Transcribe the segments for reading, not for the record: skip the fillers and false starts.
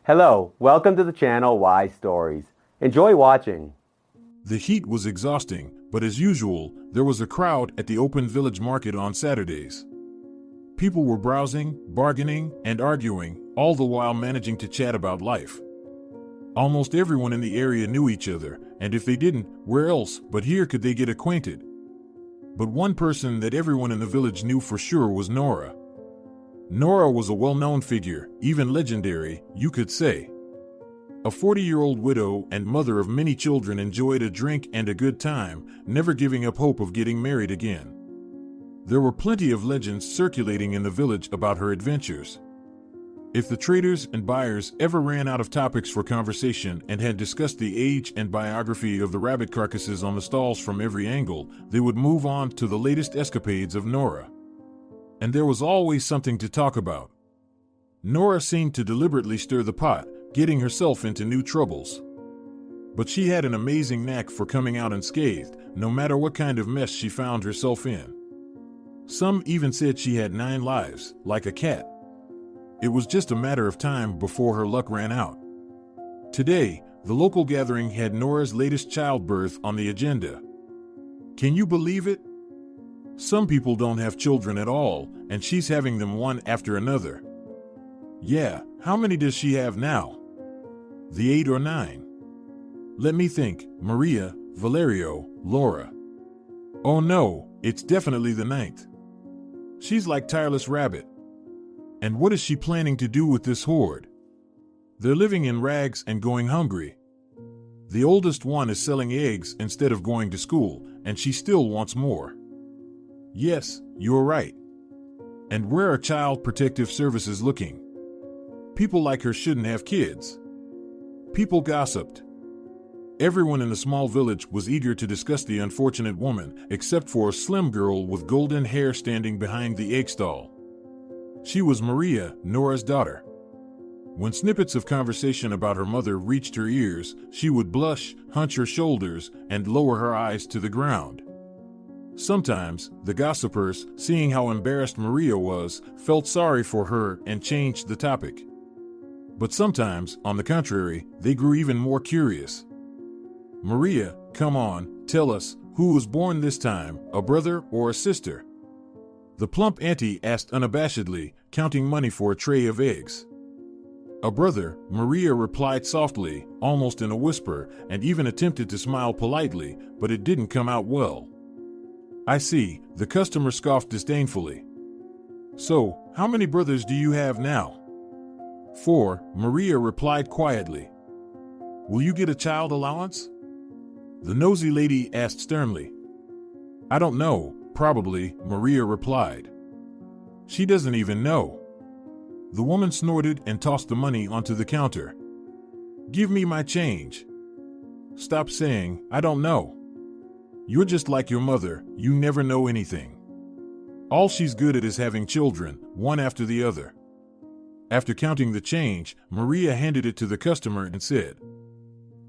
Hello, welcome to the channel Why Stories. Enjoy watching. The heat was exhausting, but as usual, there was a crowd at the open village market on Saturdays. People were browsing, bargaining, and arguing, all the while managing to chat about life. Almost everyone in the area knew each other, and if they didn't, where else but here could they get acquainted? But one person that everyone in the village knew for sure was Nora. Nora was a well-known figure, even legendary, you could say. A 40-year-old widow and mother of many children enjoyed a drink and a good time, never giving up hope of getting married again. There were plenty of legends circulating in the village about her adventures. If the traders and buyers ever ran out of topics for conversation and had discussed the age and biography of the rabbit carcasses on the stalls from every angle, they would move on to the latest escapades of Nora. And there was always something to talk about. Nora seemed to deliberately stir the pot, getting herself into new troubles. But she had an amazing knack for coming out unscathed, no matter what kind of mess she found herself in. Some even said she had 9 lives, like a cat. It was just a matter of time before her luck ran out. Today, the local gathering had Nora's latest childbirth on the agenda. Can you believe it? Some people don't have children at all, and she's having them one after another. Yeah, how many does she have now? The 8 or 9? Let me think. Maria, Valerio, Laura. Oh no, it's definitely the 9th. She's like tireless rabbit. And what is she planning to do with this horde? They're living in rags and going hungry. The oldest one is selling eggs instead of going to school, and she still wants more. Yes, you're right. And where are Child Protective Services looking? People like her shouldn't have kids. People gossiped. Everyone in the small village was eager to discuss the unfortunate woman, except for a slim girl with golden hair standing behind the egg stall. She was Maria, Nora's daughter. When snippets of conversation about her mother reached her ears, she would blush, hunch her shoulders, and lower her eyes to the ground. Sometimes, the gossipers, seeing how embarrassed Maria was, felt sorry for her and changed the topic. But sometimes, on the contrary, they grew even more curious. Maria, come on, tell us, who was born this time, a brother or a sister? The plump auntie asked unabashedly, counting money for a tray of eggs. A brother, Maria replied softly, almost in a whisper, and even attempted to smile politely, but it didn't come out well. I see, the customer scoffed disdainfully. So, how many brothers do you have now? 4, Maria replied quietly. Will you get a child allowance? The nosy lady asked sternly. I don't know, probably, Maria replied. She doesn't even know. The woman snorted and tossed the money onto the counter. Give me my change. Stop saying, I don't know. You're just like your mother, you never know anything. All she's good at is having children, one after the other. After counting the change, Maria handed it to the customer and said,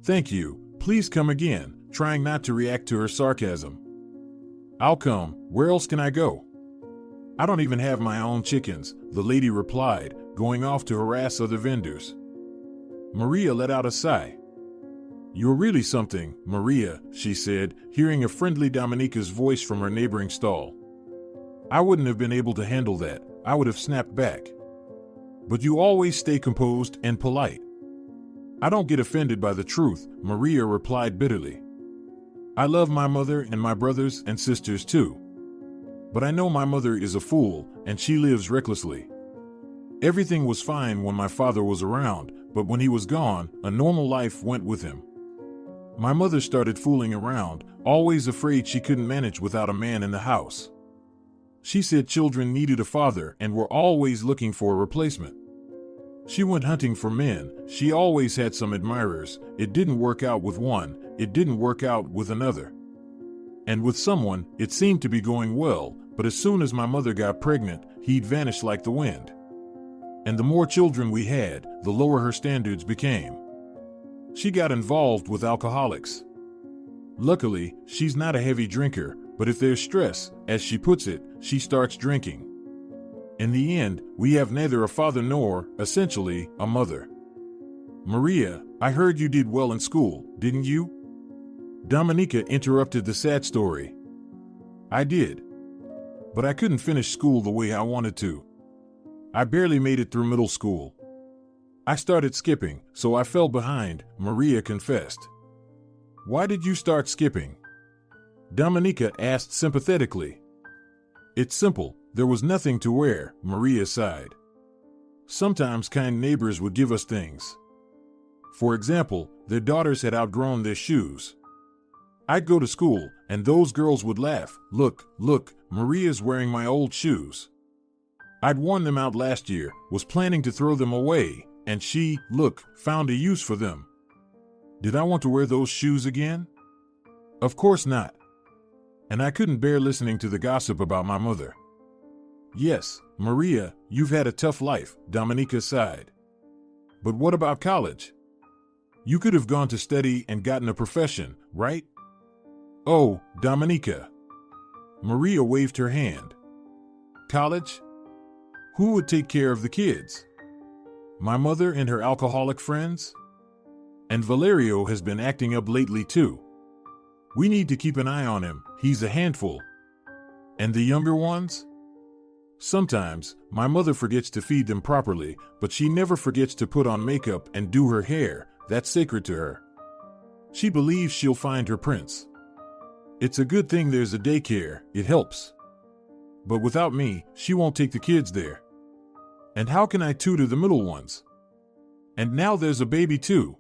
Thank you, please come again, trying not to react to her sarcasm. I'll come, where else can I go? I don't even have my own chickens, the lady replied, going off to harass other vendors. Maria let out a sigh. You're really something, Maria, she said, hearing a friendly Dominica's voice from her neighboring stall. I wouldn't have been able to handle that, I would have snapped back. But you always stay composed and polite. I don't get offended by the truth, Maria replied bitterly. I love my mother and my brothers and sisters too. But I know my mother is a fool, and she lives recklessly. Everything was fine when my father was around, but when he was gone, a normal life went with him. My mother started fooling around, always afraid she couldn't manage without a man in the house. She said children needed a father and were always looking for a replacement. She went hunting for men, she always had some admirers, it didn't work out with one, it didn't work out with another. And with someone, it seemed to be going well, but as soon as my mother got pregnant, he'd vanish like the wind. And the more children we had, the lower her standards became. She got involved with alcoholics. Luckily, she's not a heavy drinker, but if there's stress, as she puts it, she starts drinking. In the end, we have neither a father nor, essentially, a mother. Maria, I heard you did well in school, didn't you? Dominica interrupted the sad story. I did. But I couldn't finish school the way I wanted to. I barely made it through middle school. I started skipping, so I fell behind, Maria confessed. Why did you start skipping? Dominica asked sympathetically. It's simple, there was nothing to wear, Maria sighed. Sometimes kind neighbors would give us things. For example, their daughters had outgrown their shoes. I'd go to school, and those girls would laugh. Look, Maria's wearing my old shoes. I'd worn them out last year, was planning to throw them away, and she, found a use for them. Did I want to wear those shoes again? Of course not. And I couldn't bear listening to the gossip about my mother. Yes, Maria, you've had a tough life, Dominica sighed. But what about college? You could have gone to study and gotten a profession, right? Oh, Dominica. Maria waved her hand. College? Who would take care of the kids? My mother and her alcoholic friends? And Valerio has been acting up lately too. We need to keep an eye on him, he's a handful. And the younger ones? Sometimes, my mother forgets to feed them properly, but she never forgets to put on makeup and do her hair, that's sacred to her. She believes she'll find her prince. It's a good thing there's a daycare, it helps. But without me, she won't take the kids there. And how can I tutor the middle ones? And now there's a baby too.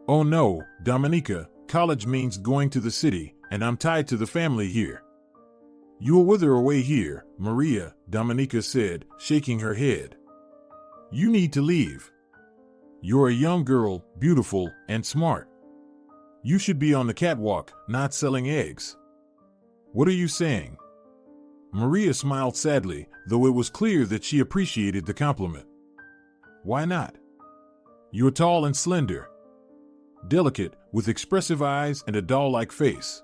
Oh no, Dominica, college means going to the city, and I'm tied to the family here. You'll wither away here, Maria, Dominica said, shaking her head. You need to leave. You're a young girl, beautiful, and smart. You should be on the catwalk, not selling eggs. What are you saying? Maria smiled sadly, though it was clear that she appreciated the compliment. Why not? You're tall and slender. Delicate, with expressive eyes and a doll-like face.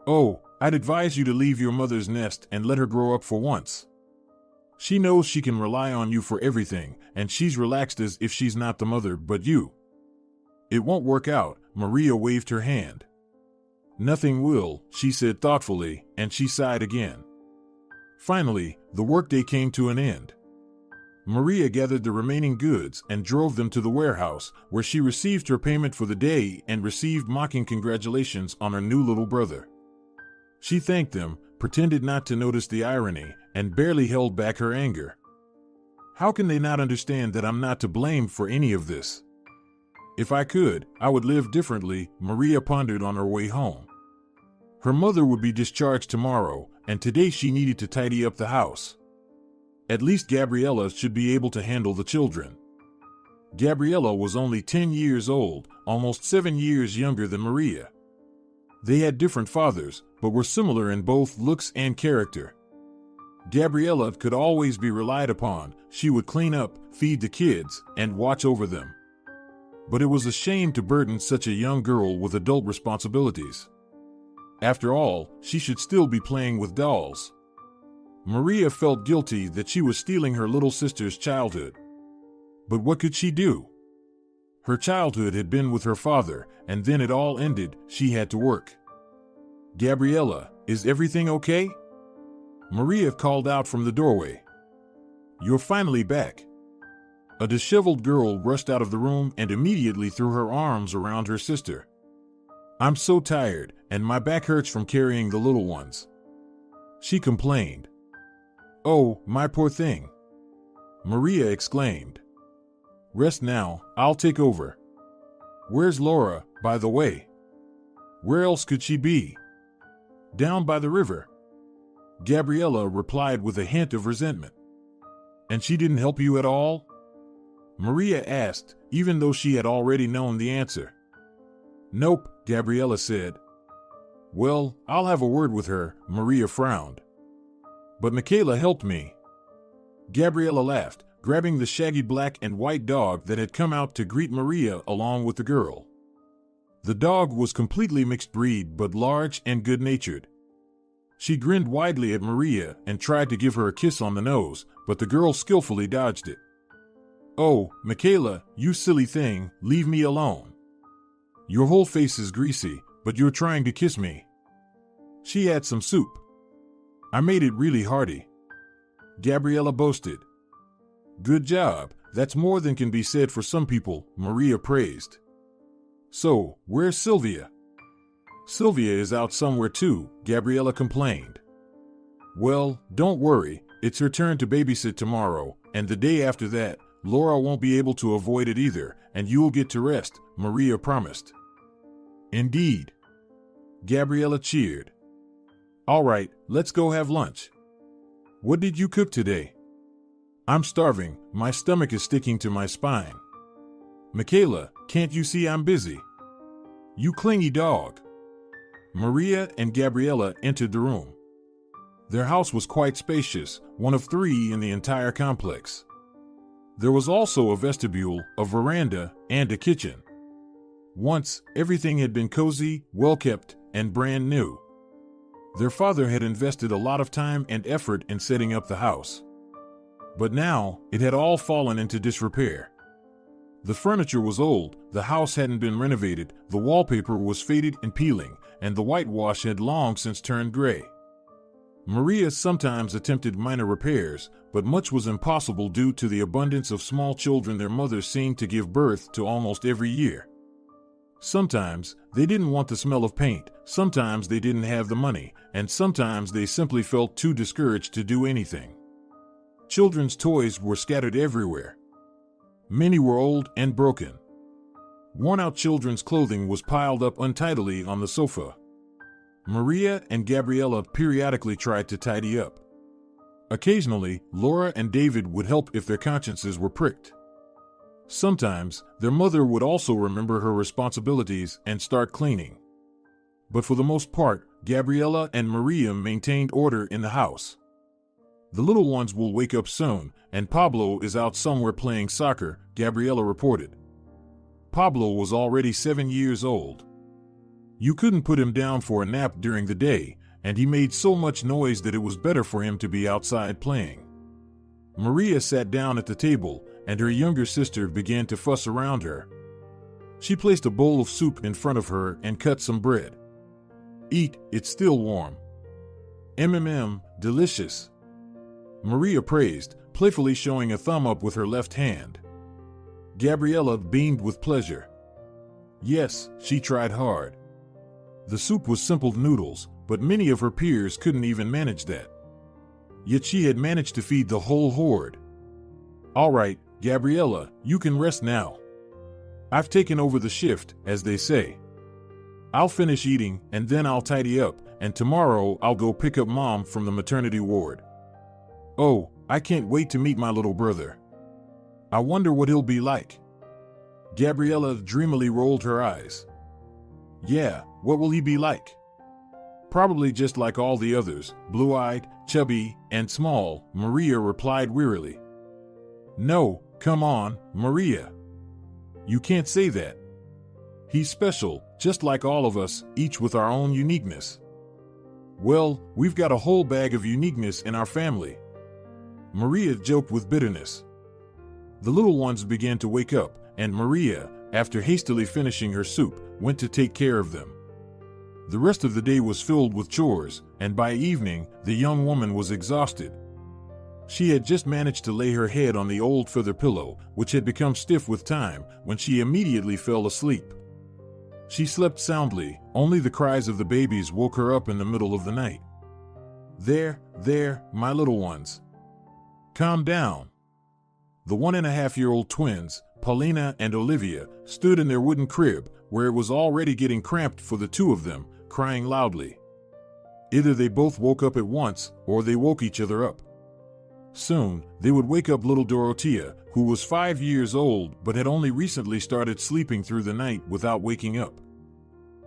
Oh, I'd advise you to leave your mother's nest and let her grow up for once. She knows she can rely on you for everything, and she's relaxed as if she's not the mother but you. It won't work out, Maria waved her hand. Nothing will, she said thoughtfully, and she sighed again. Finally, the workday came to an end. Maria gathered the remaining goods and drove them to the warehouse, where she received her payment for the day and received mocking congratulations on her new little brother. She thanked them, pretended not to notice the irony, and barely held back her anger. How can they not understand that I'm not to blame for any of this? If I could, I would live differently, Maria pondered on her way home. Her mother would be discharged tomorrow, and today she needed to tidy up the house. At least Gabriella should be able to handle the children. Gabriella was only 10 years old, almost 7 years younger than Maria. They had different fathers, but were similar in both looks and character. Gabriella could always be relied upon. She would clean up, feed the kids, and watch over them. But it was a shame to burden such a young girl with adult responsibilities. After all, she should still be playing with dolls. Maria felt guilty that she was stealing her little sister's childhood. But what could she do? Her childhood had been with her father, and then it all ended. She had to work. Gabriella, is everything okay? Maria called out from the doorway. You're finally back. A disheveled girl rushed out of the room and immediately threw her arms around her sister. I'm so tired, and my back hurts from carrying the little ones. She complained. Oh, my poor thing. Maria exclaimed. Rest now, I'll take over. Where's Laura, by the way? Where else could she be? Down by the river. Gabriella replied with a hint of resentment. And she didn't help you at all? Maria asked, even though she had already known the answer. Nope, Gabriella said. Well, I'll have a word with her, Maria frowned. But Michaela helped me. Gabriella laughed, grabbing the shaggy black and white dog that had come out to greet Maria along with the girl. The dog was completely mixed breed but large and good-natured. She grinned widely at Maria and tried to give her a kiss on the nose, but the girl skillfully dodged it. Oh, Michaela, you silly thing, leave me alone. Your whole face is greasy, but you're trying to kiss me. She had some soup. I made it really hearty. Gabriella boasted. Good job, that's more than can be said for some people, Maria praised. So, where's Sylvia? Sylvia is out somewhere too, Gabriella complained. Well, don't worry, it's her turn to babysit tomorrow, and the day after that, Laura won't be able to avoid it either, and you'll get to rest, Maria promised. Indeed. Gabriella cheered. All right, let's go have lunch. What did you cook today? I'm starving, my stomach is sticking to my spine. Michaela, can't you see I'm busy? You clingy dog. Maria and Gabriella entered the room. Their house was quite spacious, one of 3 in the entire complex. There was also a vestibule, a veranda, and a kitchen. Once, everything had been cozy, well-kept, and brand new. Their father had invested a lot of time and effort in setting up the house. But now, it had all fallen into disrepair. The furniture was old, the house hadn't been renovated, the wallpaper was faded and peeling, and the whitewash had long since turned gray. Maria sometimes attempted minor repairs, but much was impossible due to the abundance of small children their mothers seemed to give birth to almost every year. Sometimes, they didn't want the smell of paint, sometimes they didn't have the money, and sometimes they simply felt too discouraged to do anything. Children's toys were scattered everywhere. Many were old and broken. Worn-out children's clothing was piled up untidily on the sofa. Maria and Gabriella periodically tried to tidy up. Occasionally, Laura and David would help if their consciences were pricked. Sometimes, their mother would also remember her responsibilities and start cleaning. But for the most part, Gabriella and Maria maintained order in the house. The little ones will wake up soon, and Pablo is out somewhere playing soccer, Gabriella reported. Pablo was already 7 years old. You couldn't put him down for a nap during the day, and he made so much noise that it was better for him to be outside playing. Maria sat down at the table, and her younger sister began to fuss around her. She placed a bowl of soup in front of her and cut some bread. Eat, it's still warm. Delicious. Maria praised, playfully showing a thumb up with her left hand. Gabriella beamed with pleasure. Yes, she tried hard. The soup was simple noodles, but many of her peers couldn't even manage that. Yet she had managed to feed the whole horde. All right, Gabriella, you can rest now. I've taken over the shift, as they say. I'll finish eating, and then I'll tidy up, and tomorrow I'll go pick up Mom from the maternity ward. Oh, I can't wait to meet my little brother. I wonder what he'll be like. Gabriella dreamily rolled her eyes. Yeah, what will he be like? Probably just like all the others, blue-eyed, chubby, and small, Maria replied wearily. No, come on, Maria. You can't say that. He's special, just like all of us, each with our own uniqueness. Well, we've got a whole bag of uniqueness in our family. Maria joked with bitterness. The little ones began to wake up, and Maria, after hastily finishing her soup, went to take care of them. The rest of the day was filled with chores, and by evening, the young woman was exhausted. She had just managed to lay her head on the old feather pillow, which had become stiff with time, when she immediately fell asleep. She slept soundly, only the cries of the babies woke her up in the middle of the night. There, my little ones. Calm down. The 1.5-year-old twins, Paulina and Olivia, stood in their wooden crib, where it was already getting cramped for the two of them, crying loudly. Either they both woke up at once, or they woke each other up. Soon, they would wake up little Dorothea, who was 5 years old but had only recently started sleeping through the night without waking up.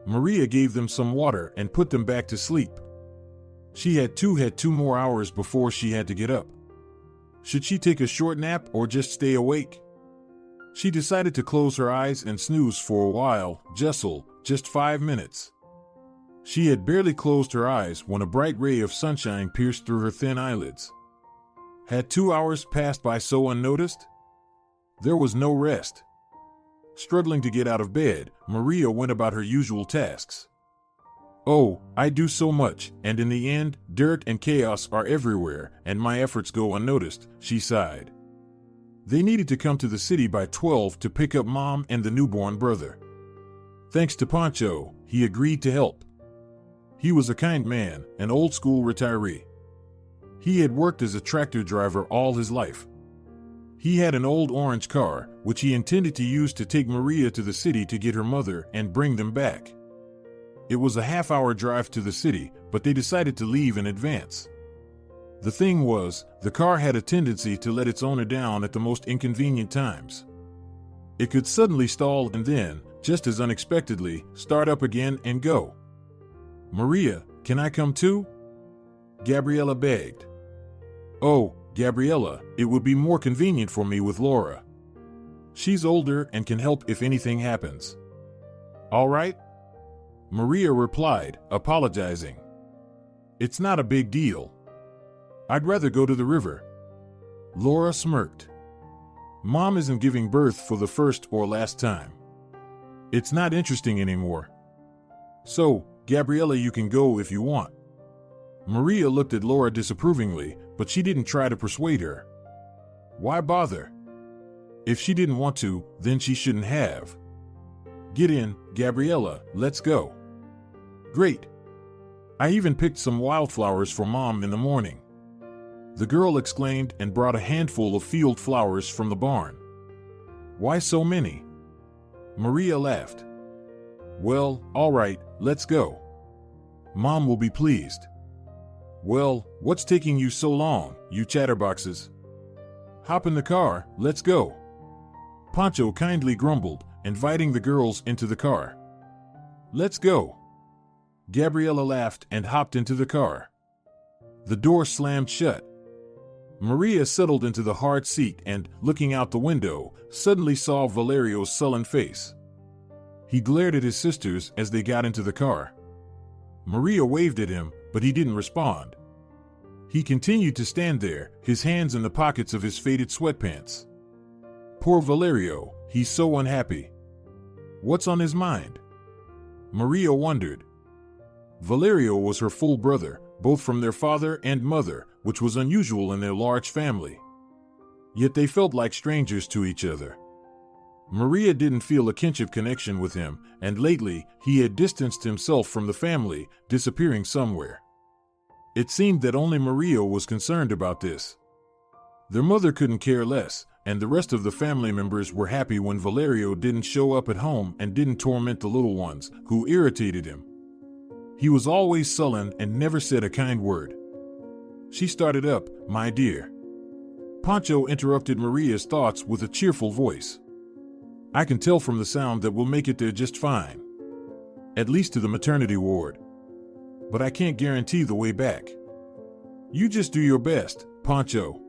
Maria gave them some water and put them back to sleep. She had two more hours before she had to get up. Should she take a short nap or just stay awake? She decided to close her eyes and snooze for a while, just 5 minutes. She had barely closed her eyes when a bright ray of sunshine pierced through her thin eyelids. Had 2 hours passed by so unnoticed? There was no rest. Struggling to get out of bed, Maria went about her usual tasks. Oh, I do so much, and in the end, dirt and chaos are everywhere, and my efforts go unnoticed, she sighed. They needed to come to the city by 12 to pick up Mom and the newborn brother. Thanks to Pancho, he agreed to help. He was a kind man, an old-school retiree. He had worked as a tractor driver all his life. He had an old orange car, which he intended to use to take Maria to the city to get her mother and bring them back. It was a half-hour drive to the city, but they decided to leave in advance. The thing was, the car had a tendency to let its owner down at the most inconvenient times. It could suddenly stall and then, just as unexpectedly, start up again and go. Maria, can I come too? Gabriella begged. Oh, Gabriella, it would be more convenient for me with Laura. She's older and can help if anything happens. All right? Maria replied, apologizing. It's not a big deal. I'd rather go to the river. Laura smirked. Mom isn't giving birth for the first or last time. It's not interesting anymore. So, Gabriella, you can go if you want. Maria looked at Laura disapprovingly, but she didn't try to persuade her. Why bother? If she didn't want to, then she shouldn't have. Get in, Gabriella, let's go. Great. I even picked some wildflowers for Mom in the morning. The girl exclaimed and brought a handful of field flowers from the barn. Why so many? Maria laughed. Well, all right, let's go. Mom will be pleased. Well, what's taking you so long, you chatterboxes? Hop in the car, let's go. Pancho kindly grumbled, inviting the girls into the car. Let's go. Gabriella laughed and hopped into the car. The door slammed shut. Maria settled into the hard seat and, looking out the window, suddenly saw Valerio's sullen face. He glared at his sisters as they got into the car. Maria waved at him, but he didn't respond. He continued to stand there, his hands in the pockets of his faded sweatpants. Poor Valerio, he's so unhappy. What's on his mind? Maria wondered. Valerio was her full brother, both from their father and mother, which was unusual in their large family. Yet they felt like strangers to each other. Maria didn't feel a kinship connection with him, and lately he had distanced himself from the family, disappearing somewhere. It seemed that only Maria was concerned about this. Their mother couldn't care less, and the rest of the family members were happy when Valerio didn't show up at home and didn't torment the little ones, who irritated him. He was always sullen and never said a kind word. She started up, my dear. Pancho interrupted Maria's thoughts with a cheerful voice. I can tell from the sound that we'll make it there just fine. At least to the maternity ward. But I can't guarantee the way back. You just do your best, Pancho.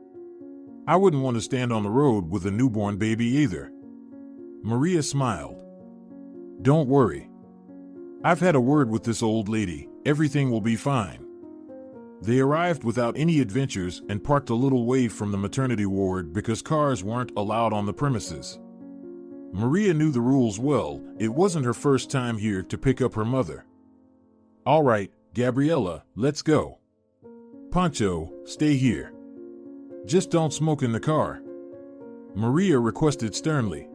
I wouldn't want to stand on the road with a newborn baby either. Maria smiled. Don't worry. I've had a word with this old lady. Everything will be fine. They arrived without any adventures and parked a little way from the maternity ward because cars weren't allowed on the premises. Maria knew the rules well. It wasn't her first time here to pick up her mother. All right, Gabriella, let's go. Pancho, stay here. Just don't smoke in the car. Maria requested sternly.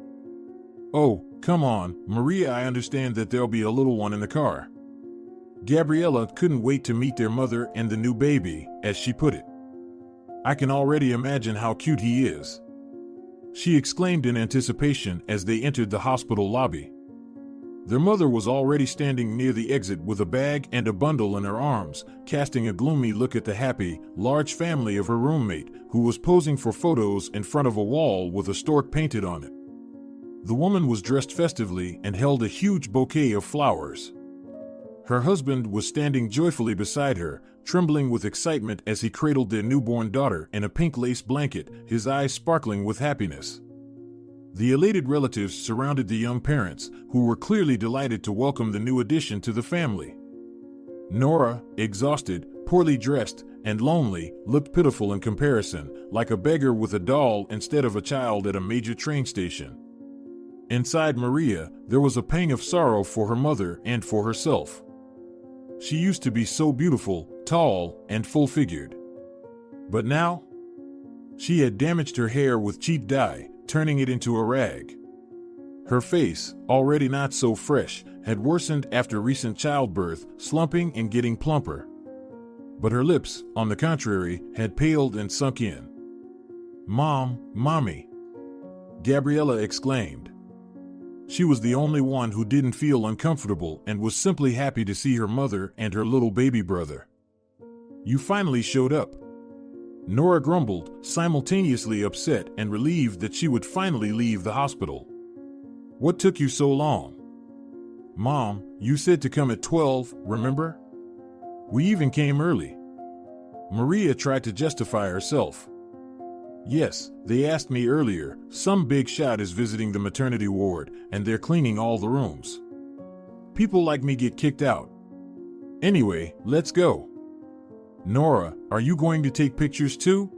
Oh, come on, Maria, I understand that there'll be a little one in the car. Gabriella couldn't wait to meet their mother and the new baby, as she put it. I can already imagine how cute he is. She exclaimed in anticipation as they entered the hospital lobby. Their mother was already standing near the exit with a bag and a bundle in her arms, casting a gloomy look at the happy, large family of her roommate, who was posing for photos in front of a wall with a stork painted on it. The woman was dressed festively and held a huge bouquet of flowers. Her husband was standing joyfully beside her, trembling with excitement as he cradled their newborn daughter in a pink lace blanket, his eyes sparkling with happiness. The elated relatives surrounded the young parents, who were clearly delighted to welcome the new addition to the family. Nora, exhausted, poorly dressed, and lonely, looked pitiful in comparison, like a beggar with a doll instead of a child at a major train station. Inside Maria, there was a pang of sorrow for her mother and for herself. She used to be so beautiful, tall, and full-figured. But now? She had damaged her hair with cheap dye, turning it into a rag. Her face, already not so fresh, had worsened after recent childbirth, slumping and getting plumper. But her lips, on the contrary, had paled and sunk in. Mommy!" Gabriella exclaimed. She was the only one who didn't feel uncomfortable and was simply happy to see her mother and her little baby brother. "You finally showed up," Nora grumbled, simultaneously upset and relieved that she would finally leave the hospital. "What took you so long?" "Mom, you said to come at 12, remember? We even came early." Maria tried to justify herself. "Yes, they asked me earlier. Some big shot is visiting the maternity ward, and they're cleaning all the rooms. People like me get kicked out. Anyway, let's go." "Nora, are you going to take pictures too?"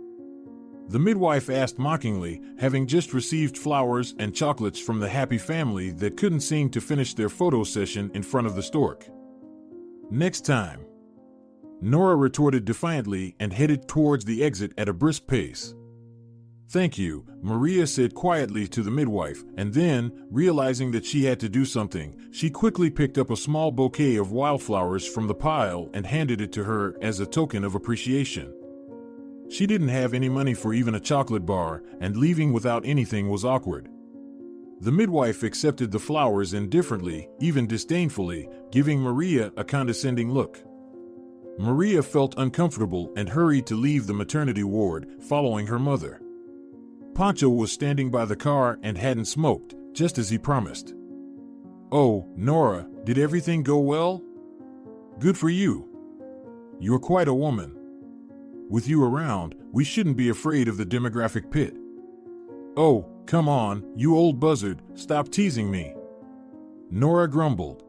The midwife asked mockingly, having just received flowers and chocolates from the happy family that couldn't seem to finish their photo session in front of the stork. "Next time," Nora retorted defiantly and headed towards the exit at a brisk pace. "Thank you," Maria said quietly to the midwife, and then, realizing that she had to do something, she quickly picked up a small bouquet of wildflowers from the pile and handed it to her as a token of appreciation. She didn't have any money for even a chocolate bar, and leaving without anything was awkward. The midwife accepted the flowers indifferently, even disdainfully, giving Maria a condescending look. Maria felt uncomfortable and hurried to leave the maternity ward, following her mother. Pancho was standing by the car and hadn't smoked, just as he promised. "Oh, Nora, did everything go well? Good for you. You're quite a woman. With you around, we shouldn't be afraid of the demographic pit." "Oh, come on, you old buzzard, stop teasing me," Nora grumbled.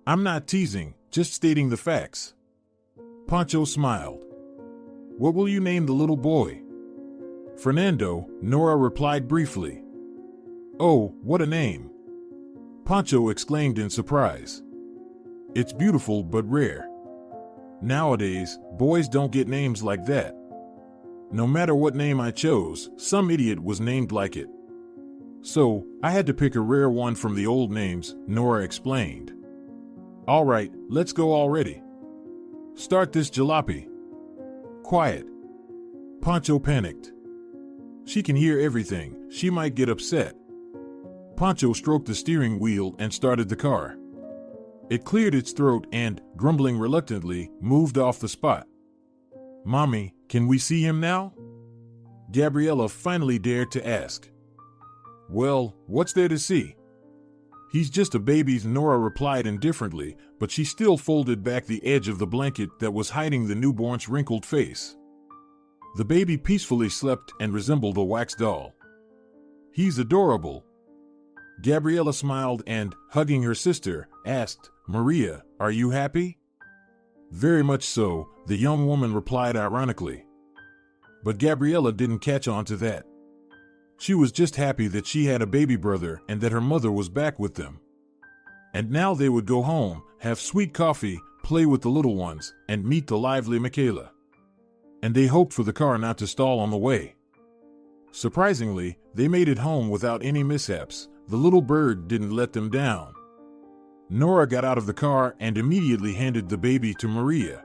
"I'm not teasing, just stating the facts." Pancho smiled. "What will you name the little boy?" "Fernando," Nora replied briefly. "Oh, what a name!" Pancho exclaimed in surprise. "It's beautiful but rare. Nowadays, boys don't get names like that. No matter what name I chose, some idiot was named like it. So, I had to pick a rare one from the old names," Nora explained. "All right, let's go already. Start this jalopy." "Quiet." Pancho panicked. "She can hear everything, she might get upset." Pancho stroked the steering wheel and started the car. It cleared its throat and, grumbling reluctantly, moved off the spot. "Mommy, can we see him now?" Gabriella finally dared to ask. "Well, what's there to see? He's just a baby," Nora replied indifferently, but she still folded back the edge of the blanket that was hiding the newborn's wrinkled face. The baby peacefully slept and resembled a wax doll. "He's adorable." Gabriella smiled and, hugging her sister, asked, "Maria, are you happy?" "Very much so," the young woman replied ironically. But Gabriella didn't catch on to that. She was just happy that she had a baby brother and that her mother was back with them. And now they would go home, have sweet coffee, play with the little ones, and meet the lively Michaela. And they hoped for the car not to stall on the way. Surprisingly, they made it home without any mishaps. The little bird didn't let them down. Nora got out of the car and immediately handed the baby to Maria.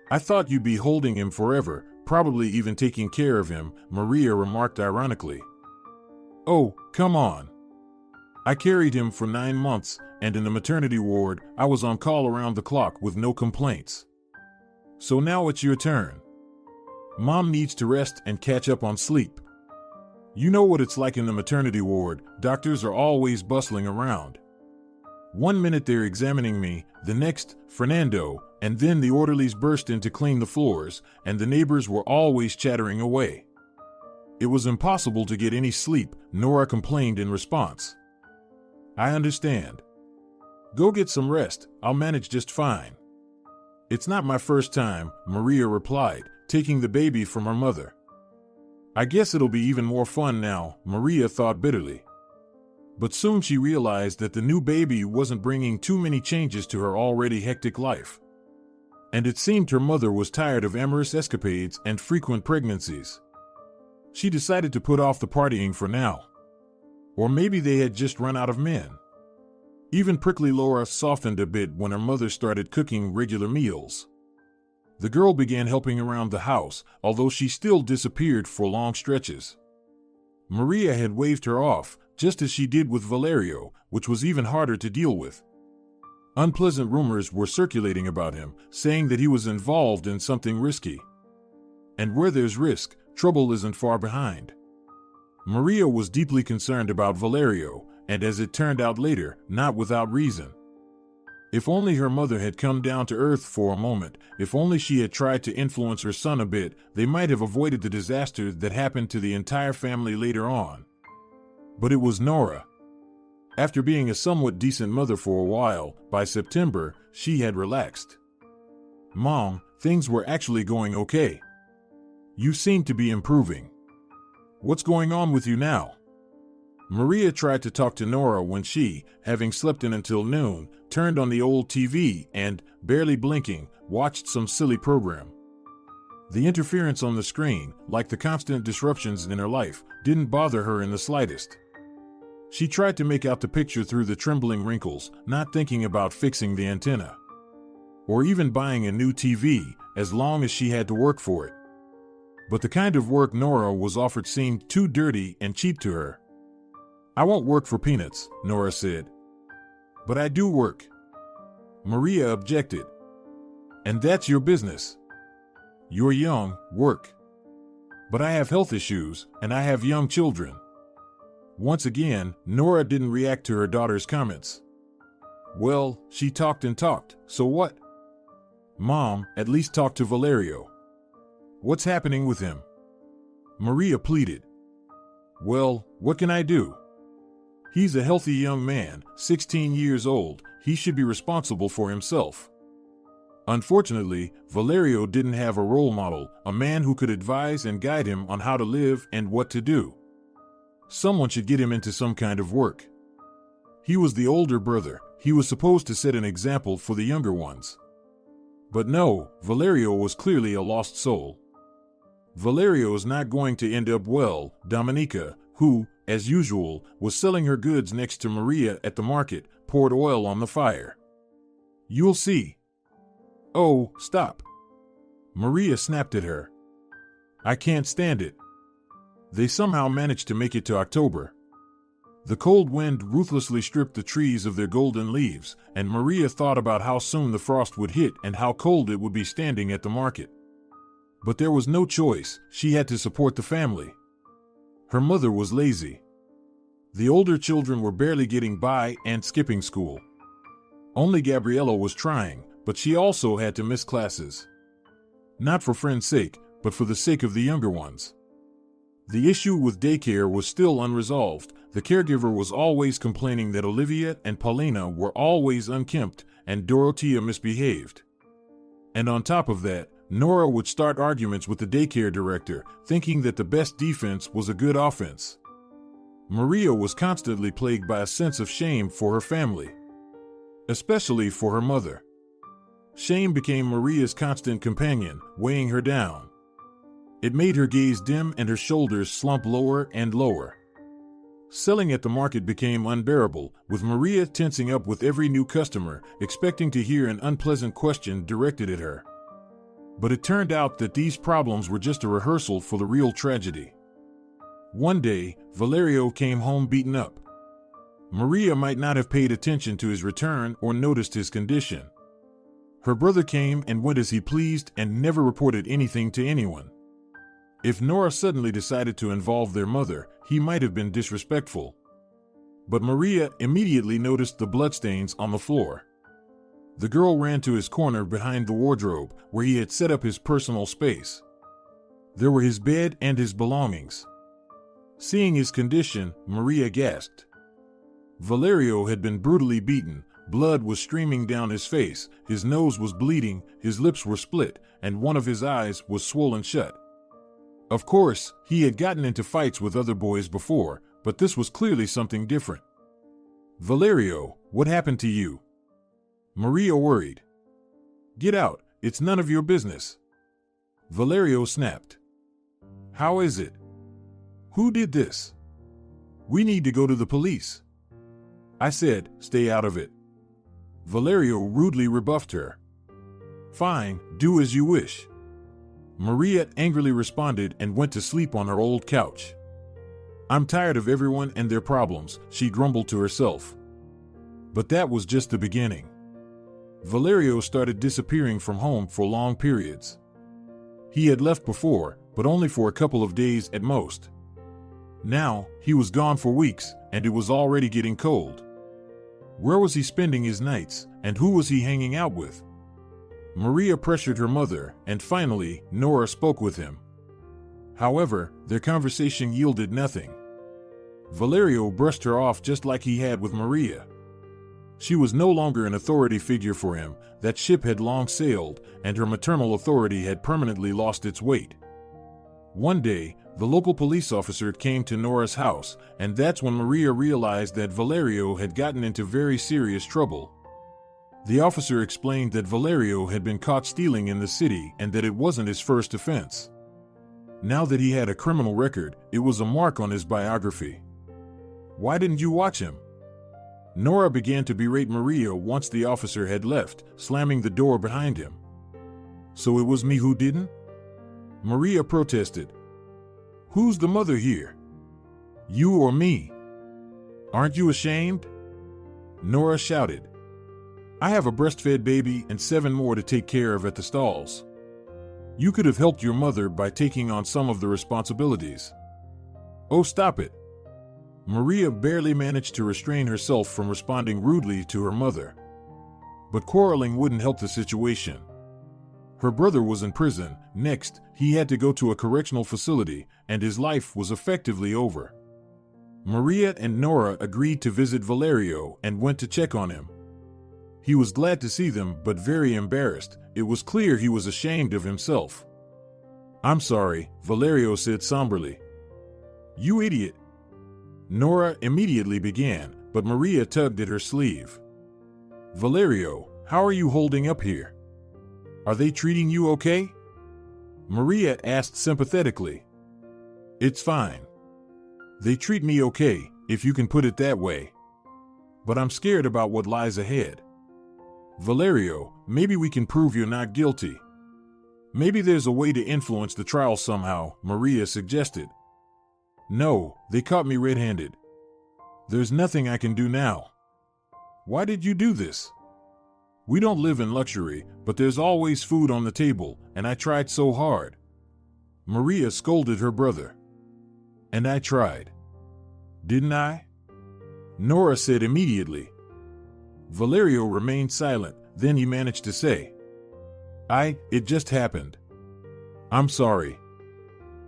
"I thought you'd be holding him forever, probably even taking care of him," Maria remarked ironically. "Oh, come on. I carried him for 9 months, and in the maternity ward, I was on call around the clock with no complaints. So now it's your turn. Mom needs to rest and catch up on sleep. You know what it's like in the maternity ward, doctors are always bustling around. One minute they're examining me, the next, Fernando, and then the orderlies burst in to clean the floors, and the neighbors were always chattering away. It was impossible to get any sleep," Nora complained in response. "I understand. Go get some rest, I'll manage just fine." "It's not my first time," Maria replied, taking the baby from her mother. "I guess it'll be even more fun now," Maria thought bitterly. But soon she realized that the new baby wasn't bringing too many changes to her already hectic life. And it seemed her mother was tired of amorous escapades and frequent pregnancies. She decided to put off the partying for now. Or maybe they had just run out of men. Even prickly Laura softened a bit when her mother started cooking regular meals. The girl began helping around the house, although she still disappeared for long stretches. Maria had waved her off, just as she did with Valerio, which was even harder to deal with. Unpleasant rumors were circulating about him, saying that he was involved in something risky. And where there's risk, trouble isn't far behind. Maria was deeply concerned about Valerio, and as it turned out later, not without reason. If only her mother had come down to earth for a moment, if only she had tried to influence her son a bit, they might have avoided the disaster that happened to the entire family later on. But it was Nora. After being a somewhat decent mother for a while, by September, she had relaxed. "Mom, things were actually going okay. You seem to be improving. What's going on with you now?" Maria tried to talk to Nora when she, having slept in until noon, turned on the old TV and, barely blinking, watched some silly program. The interference on the screen, like the constant disruptions in her life, didn't bother her in the slightest. She tried to make out the picture through the trembling wrinkles, not thinking about fixing the antenna. Or even buying a new TV, as long as she had to work for it. But the kind of work Nora was offered seemed too dirty and cheap to her. "I won't work for peanuts," Nora said. "But I do work." Maria objected. "And that's your business. You're young, work." "But I have health issues, and I have young children." Once again, Nora didn't react to her daughter's comments. "Well, she talked and talked, so what?" "Mom, at least talk to Valerio. What's happening with him?" Maria pleaded. "Well, what can I do? He's a healthy young man, 16 years old. He should be responsible for himself." Unfortunately, Valerio didn't have a role model, a man who could advise and guide him on how to live and what to do. Someone should get him into some kind of work. He was the older brother. He was supposed to set an example for the younger ones. But no, Valerio was clearly a lost soul. Valerio is not going to end up well. Dominica, who, as usual, was selling her goods next to Maria at the market, poured oil on the fire. "You'll see." "Oh, stop." Maria snapped at her. "I can't stand it." They somehow managed to make it to October. The cold wind ruthlessly stripped the trees of their golden leaves, and Maria thought about how soon the frost would hit and how cold it would be standing at the market. But there was no choice. She had to support the family. Her mother was lazy. The older children were barely getting by and skipping school. Only Gabriella was trying, but she also had to miss classes. Not for friends' sake, but for the sake of the younger ones. The issue with daycare was still unresolved. The caregiver was always complaining that Olivia and Paulina were always unkempt and Dorothea misbehaved. And on top of that, Nora would start arguments with the daycare director, thinking that the best defense was a good offense. Maria was constantly plagued by a sense of shame for her family, especially for her mother. Shame became Maria's constant companion, weighing her down. It made her gaze dim and her shoulders slump lower and lower. Selling at the market became unbearable, with Maria tensing up with every new customer, expecting to hear an unpleasant question directed at her. But it turned out that these problems were just a rehearsal for the real tragedy. One day, Valerio came home beaten up. Maria might not have paid attention to his return or noticed his condition. Her brother came and went as he pleased and never reported anything to anyone. If Nora suddenly decided to involve their mother, he might have been disrespectful. But Maria immediately noticed the bloodstains on the floor. The girl ran to his corner behind the wardrobe, where he had set up his personal space. There were his bed and his belongings. Seeing his condition, Maria gasped. Valerio had been brutally beaten, Blood was streaming down his face, his nose was bleeding, his lips were split, and one of his eyes was swollen shut. Of course, he had gotten into fights with other boys before, but this was clearly something different. "Valerio, what happened to you?" Maria worried. "Get out, it's none of your business." Valerio snapped. "How is it? Who did this? We need to go to the police." "I said, stay out of it." Valerio rudely rebuffed her. "Fine, do as you wish." Maria angrily responded and went to sleep on her old couch. "I'm tired of everyone and their problems," she grumbled to herself. But that was just the beginning. Valerio started disappearing from home for long periods. He had left before, but only for a couple of days at most. Now, he was gone for weeks, and it was already getting cold. Where was he spending his nights, and who was he hanging out with? Maria pressured her mother, and finally, Nora spoke with him. However, their conversation yielded nothing. Valerio brushed her off just like he had with Maria. She was no longer an authority figure for him, that ship had long sailed, and her maternal authority had permanently lost its weight. One day, the local police officer came to Nora's house, and that's when Maria realized that Valerio had gotten into very serious trouble. The officer explained that Valerio had been caught stealing in the city and that it wasn't his first offense. Now that he had a criminal record, it was a mark on his biography. "Why didn't you watch him?" Nora began to berate Maria once the officer had left, slamming the door behind him. "So it was me who didn't?" Maria protested. "Who's the mother here? You or me? Aren't you ashamed?" Nora shouted. "I have a breastfed baby and 7 more to take care of at the stalls. You could have helped your mother by taking on some of the responsibilities." "Oh, stop it." Maria barely managed to restrain herself from responding rudely to her mother. But quarreling wouldn't help the situation. Her brother was in prison. Next, he had to go to a correctional facility, and his life was effectively over. Maria and Nora agreed to visit Valerio and went to check on him. He was glad to see them, but very embarrassed. It was clear he was ashamed of himself. "I'm sorry," Valerio said somberly. "You idiot." Nora immediately began, but Maria tugged at her sleeve. "Valerio, how are you holding up here? Are they treating you okay?" Maria asked sympathetically. "It's fine. They treat me okay, if you can put it that way. But I'm scared about what lies ahead. Valerio, maybe we can prove you're not guilty. Maybe there's a way to influence the trial somehow," Maria suggested. "No, they caught me red-handed. There's nothing I can do now." "Why did you do this?" "We don't live in luxury, but there's always food on the table, and I tried so hard." Maria scolded her brother. "And I tried. Didn't I?" Nora said immediately. Valerio remained silent, then he managed to say, It just happened. I'm sorry."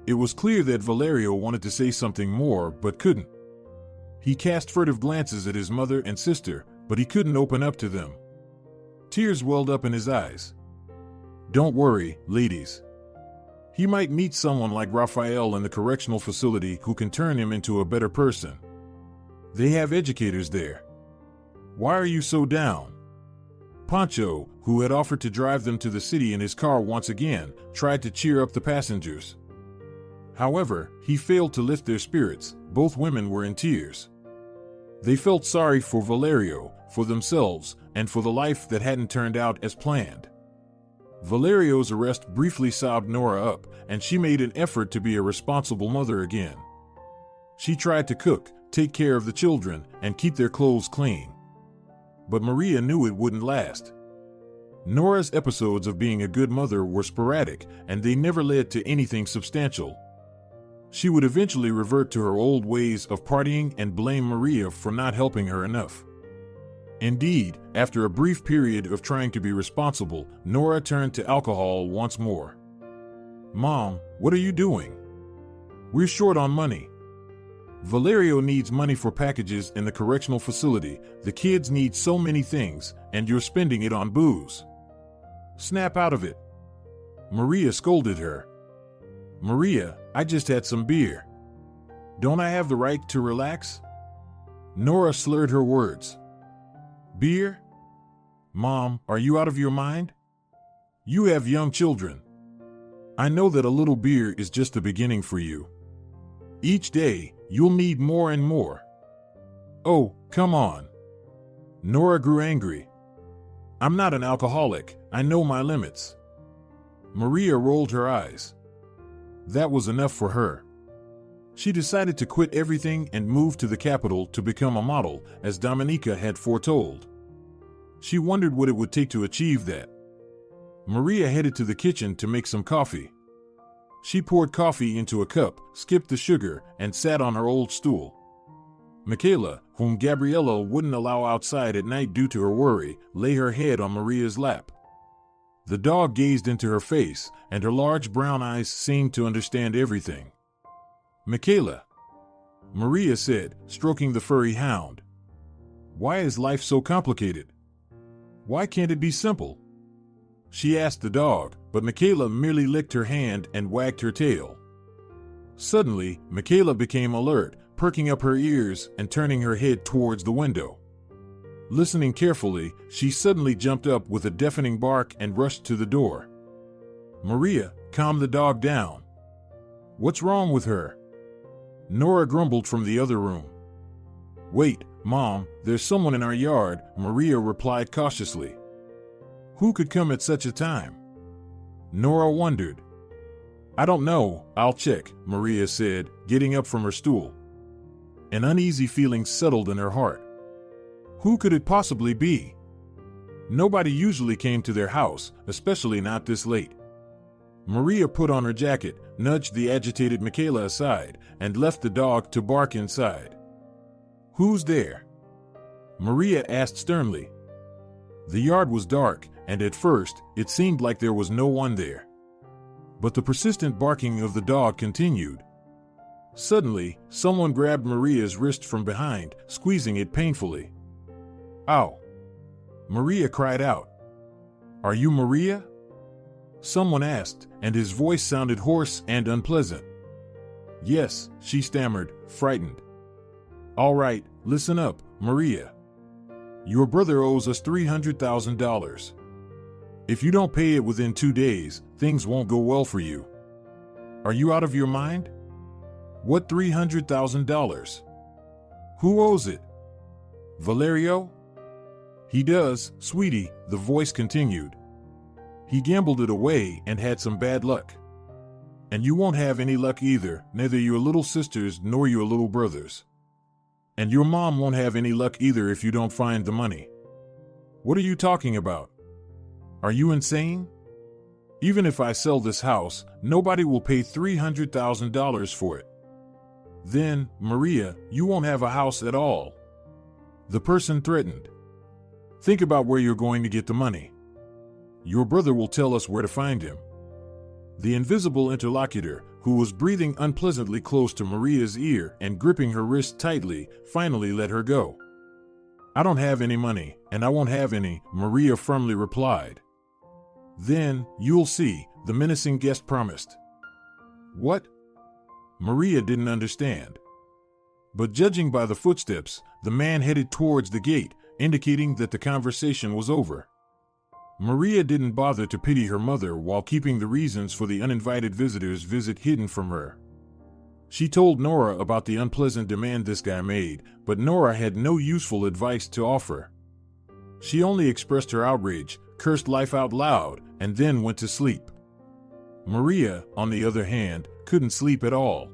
It was clear that Valerio wanted to say something more, but couldn't. He cast furtive glances at his mother and sister, but he couldn't open up to them. Tears welled up in his eyes. "Don't worry, ladies. He might meet someone like Raphael in the correctional facility who can turn him into a better person. They have educators there. Why are you so down?" Pancho, who had offered to drive them to the city in his car once again, tried to cheer up the passengers. However, he failed to lift their spirits. Both women were in tears. They felt sorry for Valerio, for themselves, and for the life that hadn't turned out as planned. Valerio's arrest briefly sobbed Nora up, and she made an effort to be a responsible mother again. She tried to cook, take care of the children, and keep their clothes clean. But Maria knew it wouldn't last. Nora's episodes of being a good mother were sporadic, and they never led to anything substantial. She would eventually revert to her old ways of partying and blame Maria for not helping her enough. Indeed, after a brief period of trying to be responsible, Nora turned to alcohol once more. "Mom, what are you doing? We're short on money." Valerio needs money for packages in the correctional facility. The kids need so many things, and you're spending it on booze. Snap out of it. Maria scolded her. Maria, I just had some beer. Don't I have the right to relax? Nora slurred her words. Beer? Mom, are you out of your mind? You have young children. I know that a little beer is just the beginning for you. Each day, you'll need more and more. Oh, come on. Nora grew angry. I'm not an alcoholic. I know my limits. Maria rolled her eyes. That was enough for her. She decided to quit everything and move to the capital to become a model, as Dominica had foretold. She wondered what it would take to achieve that. Maria headed to the kitchen to make some coffee. She poured coffee into a cup, skipped the sugar, and sat on her old stool. Michaela, whom Gabriella wouldn't allow outside at night due to her worry, lay her head on Maria's lap. The dog gazed into her face, and her large brown eyes seemed to understand everything. Michaela, Maria said, stroking the furry hound. Why is life so complicated? Why can't it be simple? She asked the dog, but Michaela merely licked her hand and wagged her tail. Suddenly, Michaela became alert, perking up her ears and turning her head towards the window. Listening carefully, she suddenly jumped up with a deafening bark and rushed to the door. Maria, calm the dog down. What's wrong with her? Nora grumbled from the other room. Wait, Mom, there's someone in our yard, Maria replied cautiously. Who could come at such a time? Nora wondered. I don't know, I'll check, Maria said, getting up from her stool. An uneasy feeling settled in her heart. Who could it possibly be? Nobody usually came to their house, especially not this late. Maria put on her jacket, nudged the agitated Michaela aside, and left the dog to bark inside. Who's there? Maria asked sternly. The yard was dark, and at first, it seemed like there was no one there. But the persistent barking of the dog continued. Suddenly, someone grabbed Maria's wrist from behind, squeezing it painfully. Ow! Maria cried out. Are you Maria? Someone asked, and his voice sounded hoarse and unpleasant. Yes, she stammered, frightened. All right, listen up, Maria. Your brother owes us $300,000. If you don't pay it within 2 days, things won't go well for you. Are you out of your mind? What $300,000? Who owes it? Valerio? He does, sweetie, the voice continued. He gambled it away and had some bad luck. And you won't have any luck either, neither your little sisters nor your little brothers. And your mom won't have any luck either if you don't find the money. What are you talking about? Are you insane? Even if I sell this house, nobody will pay $300,000 for it. Then, Maria, you won't have a house at all. The person threatened. Think about where you're going to get the money. Your brother will tell us where to find him. The invisible interlocutor, who was breathing unpleasantly close to Maria's ear and gripping her wrist tightly, finally let her go. I don't have any money, and I won't have any, Maria firmly replied. Then, you'll see, the menacing guest promised. What? Maria didn't understand. But judging by the footsteps, the man headed towards the gate, indicating that the conversation was over. Maria didn't bother to pity her mother while keeping the reasons for the uninvited visitor's visit hidden from her. She told Nora about the unpleasant demand this guy made, but Nora had no useful advice to offer. She only expressed her outrage, cursed life out loud, and then went to sleep. Maria, on the other hand, couldn't sleep at all.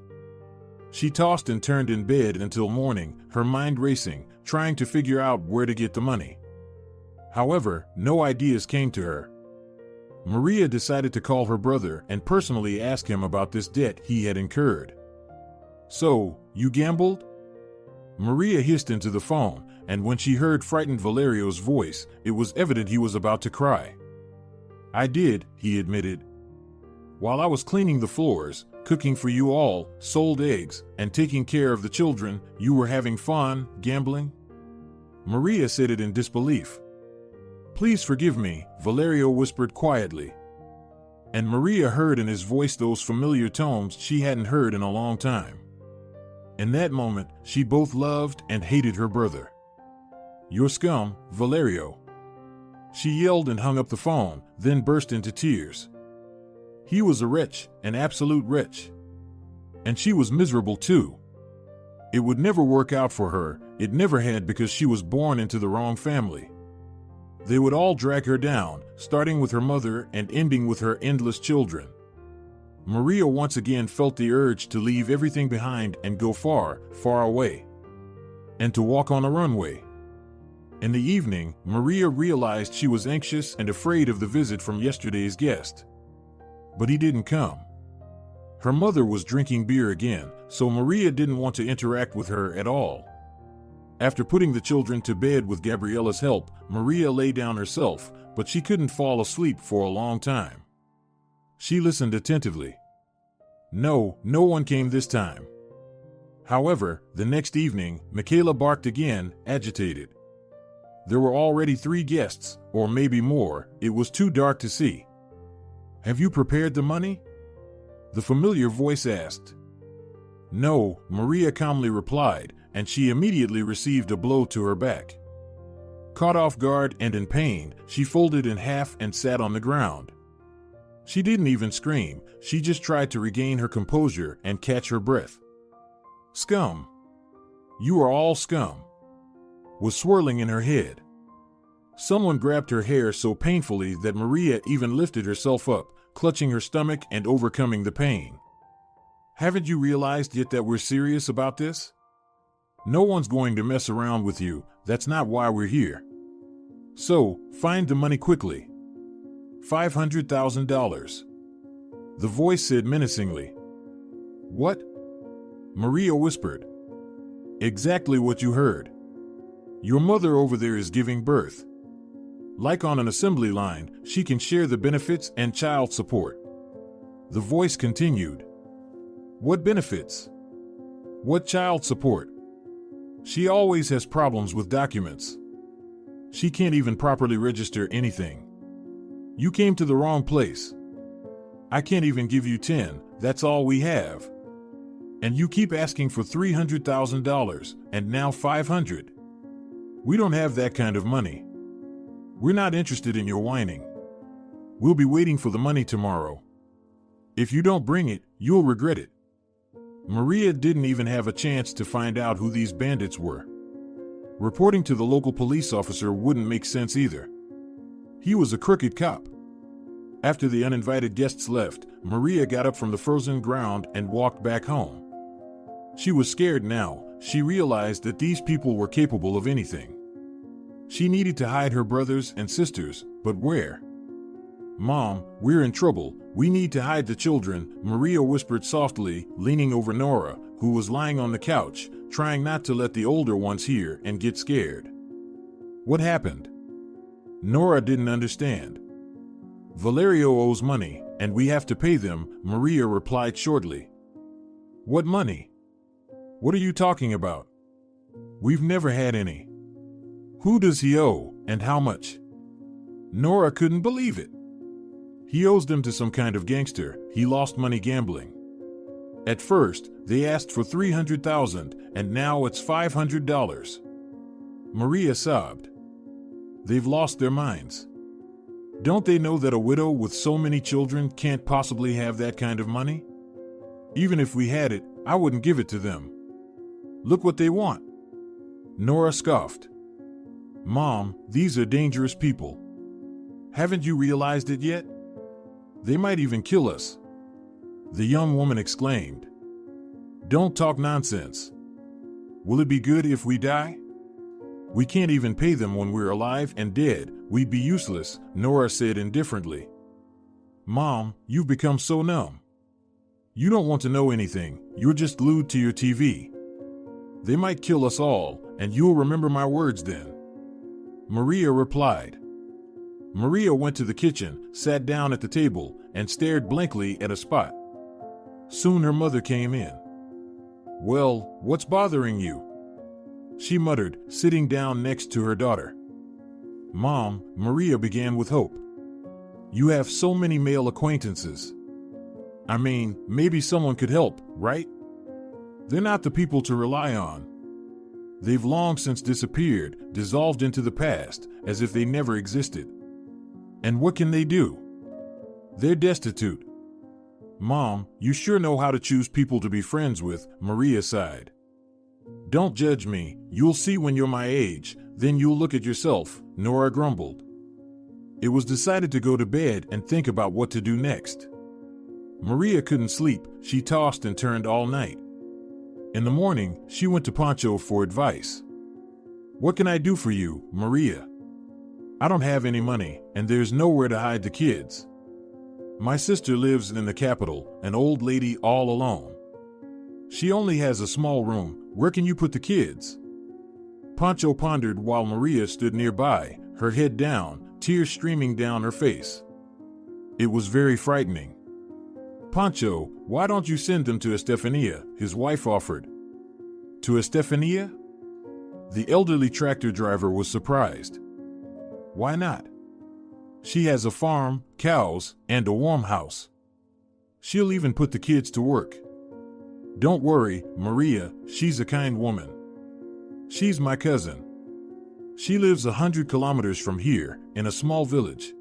She tossed and turned in bed until morning, her mind racing, trying to figure out where to get the money. However, no ideas came to her. Maria decided to call her brother and personally ask him about this debt he had incurred. So, you gambled? Maria hissed into the phone, and when she heard frightened Valerio's voice, it was evident he was about to cry. I did, he admitted. While I was cleaning the floors, cooking for you all, sold eggs, and taking care of the children. You were having fun, gambling?" Maria said it in disbelief. "Please forgive me," Valerio whispered quietly. And Maria heard in his voice those familiar tones she hadn't heard in a long time. In that moment, she both loved and hated her brother. "You're scum, Valerio." She yelled and hung up the phone, then burst into tears. He was a wretch, an absolute wretch. And she was miserable too. It would never work out for her, it never had, because she was born into the wrong family. They would all drag her down, starting with her mother and ending with her endless children. Maria once again felt the urge to leave everything behind and go far, far away. And to walk on a runway. In the evening, Maria realized she was anxious and afraid of the visit from yesterday's guest. But he didn't come. Her mother was drinking beer again, so Maria didn't want to interact with her at all. After putting the children to bed with Gabriella's help, Maria lay down herself, but she couldn't fall asleep for a long time. She listened attentively. No one came this time. However, the next evening, Michaela barked again, agitated. There were already 3 guests, or maybe more. It was too dark to see. "Have you prepared the money?" the familiar voice asked. "No," Maria calmly replied, and she immediately received a blow to her back. Caught off guard and in pain, she folded in half and sat on the ground. She didn't even scream, she just tried to regain her composure and catch her breath. "Scum. You are all scum," was swirling in her head. Someone grabbed her hair so painfully that Maria even lifted herself up, clutching her stomach and overcoming the pain. "Haven't you realized yet that we're serious about this? No one's going to mess around with you, that's not why we're here. So, find the money quickly. $500,000. The voice said menacingly. "What?" Maria whispered. "Exactly what you heard. Your mother over there is giving birth. Like on an assembly line, she can share the benefits and child support." The voice continued. "What benefits? What child support? She always has problems with documents. She can't even properly register anything. You came to the wrong place. I can't even give you 10, that's all we have. And you keep asking for $300,000, and now 500. We don't have that kind of money. We're not interested in your whining. We'll be waiting for the money tomorrow. If you don't bring it, you'll regret it." Maria didn't even have a chance to find out who these bandits were. Reporting to the local police officer wouldn't make sense either. He was a crooked cop. After the uninvited guests left, Maria got up from the frozen ground and walked back home. She was scared now. She realized that these people were capable of anything. She needed to hide her brothers and sisters, but where? "Mom, we're in trouble. We need to hide the children," Maria whispered softly, leaning over Nora, who was lying on the couch, trying not to let the older ones hear and get scared. "What happened?" Nora didn't understand. "Valerio owes money, and we have to pay them," Maria replied shortly. "What money? What are you talking about? We've never had any. Who does he owe, and how much?" Nora couldn't believe it. "He owes them to some kind of gangster. He lost money gambling. At first, they asked for $300,000, and now it's $500. Maria sobbed. "They've lost their minds. Don't they know that a widow with so many children can't possibly have that kind of money? Even if we had it, I wouldn't give it to them. Look what they want." Nora scoffed. "Mom, these are dangerous people. Haven't you realized it yet? They might even kill us." The young woman exclaimed. "Don't talk nonsense. Will it be good if we die? We can't even pay them when we're alive and dead. We'd be useless," Nora said indifferently. "Mom, you've become so numb. You don't want to know anything, you're just glued to your TV. They might kill us all, and you'll remember my words then." Maria replied. Maria went to the kitchen, sat down at the table, and stared blankly at a spot. Soon her mother came in. "Well, what's bothering you?" she muttered, sitting down next to her daughter. "Mom," Maria began with hope. "You have so many male acquaintances. I mean, maybe someone could help, right? They're not the people to rely on. They've long since disappeared, dissolved into the past, as if they never existed. And what can they do? They're destitute." "Mom, you sure know how to choose people to be friends with," Maria sighed. "Don't judge me, you'll see when you're my age, then you'll look at yourself," Nora grumbled. It was decided to go to bed and think about what to do next. Maria couldn't sleep, she tossed and turned all night. In the morning, she went to Pancho for advice. "What can I do for you, Maria? I don't have any money, and there's nowhere to hide the kids. My sister lives in the capital, an old lady all alone. She only has a small room. Where can you put the kids?" Pancho pondered while Maria stood nearby, her head down, tears streaming down her face. It was very frightening. "Pancho, why don't you send them to Estefania?" his wife offered. "To Estefania?" The elderly tractor driver was surprised. "Why not? She has a farm, cows, and a warm house. She'll even put the kids to work. Don't worry, Maria, she's a kind woman. She's my cousin. She lives 100 kilometers from here, in a small village.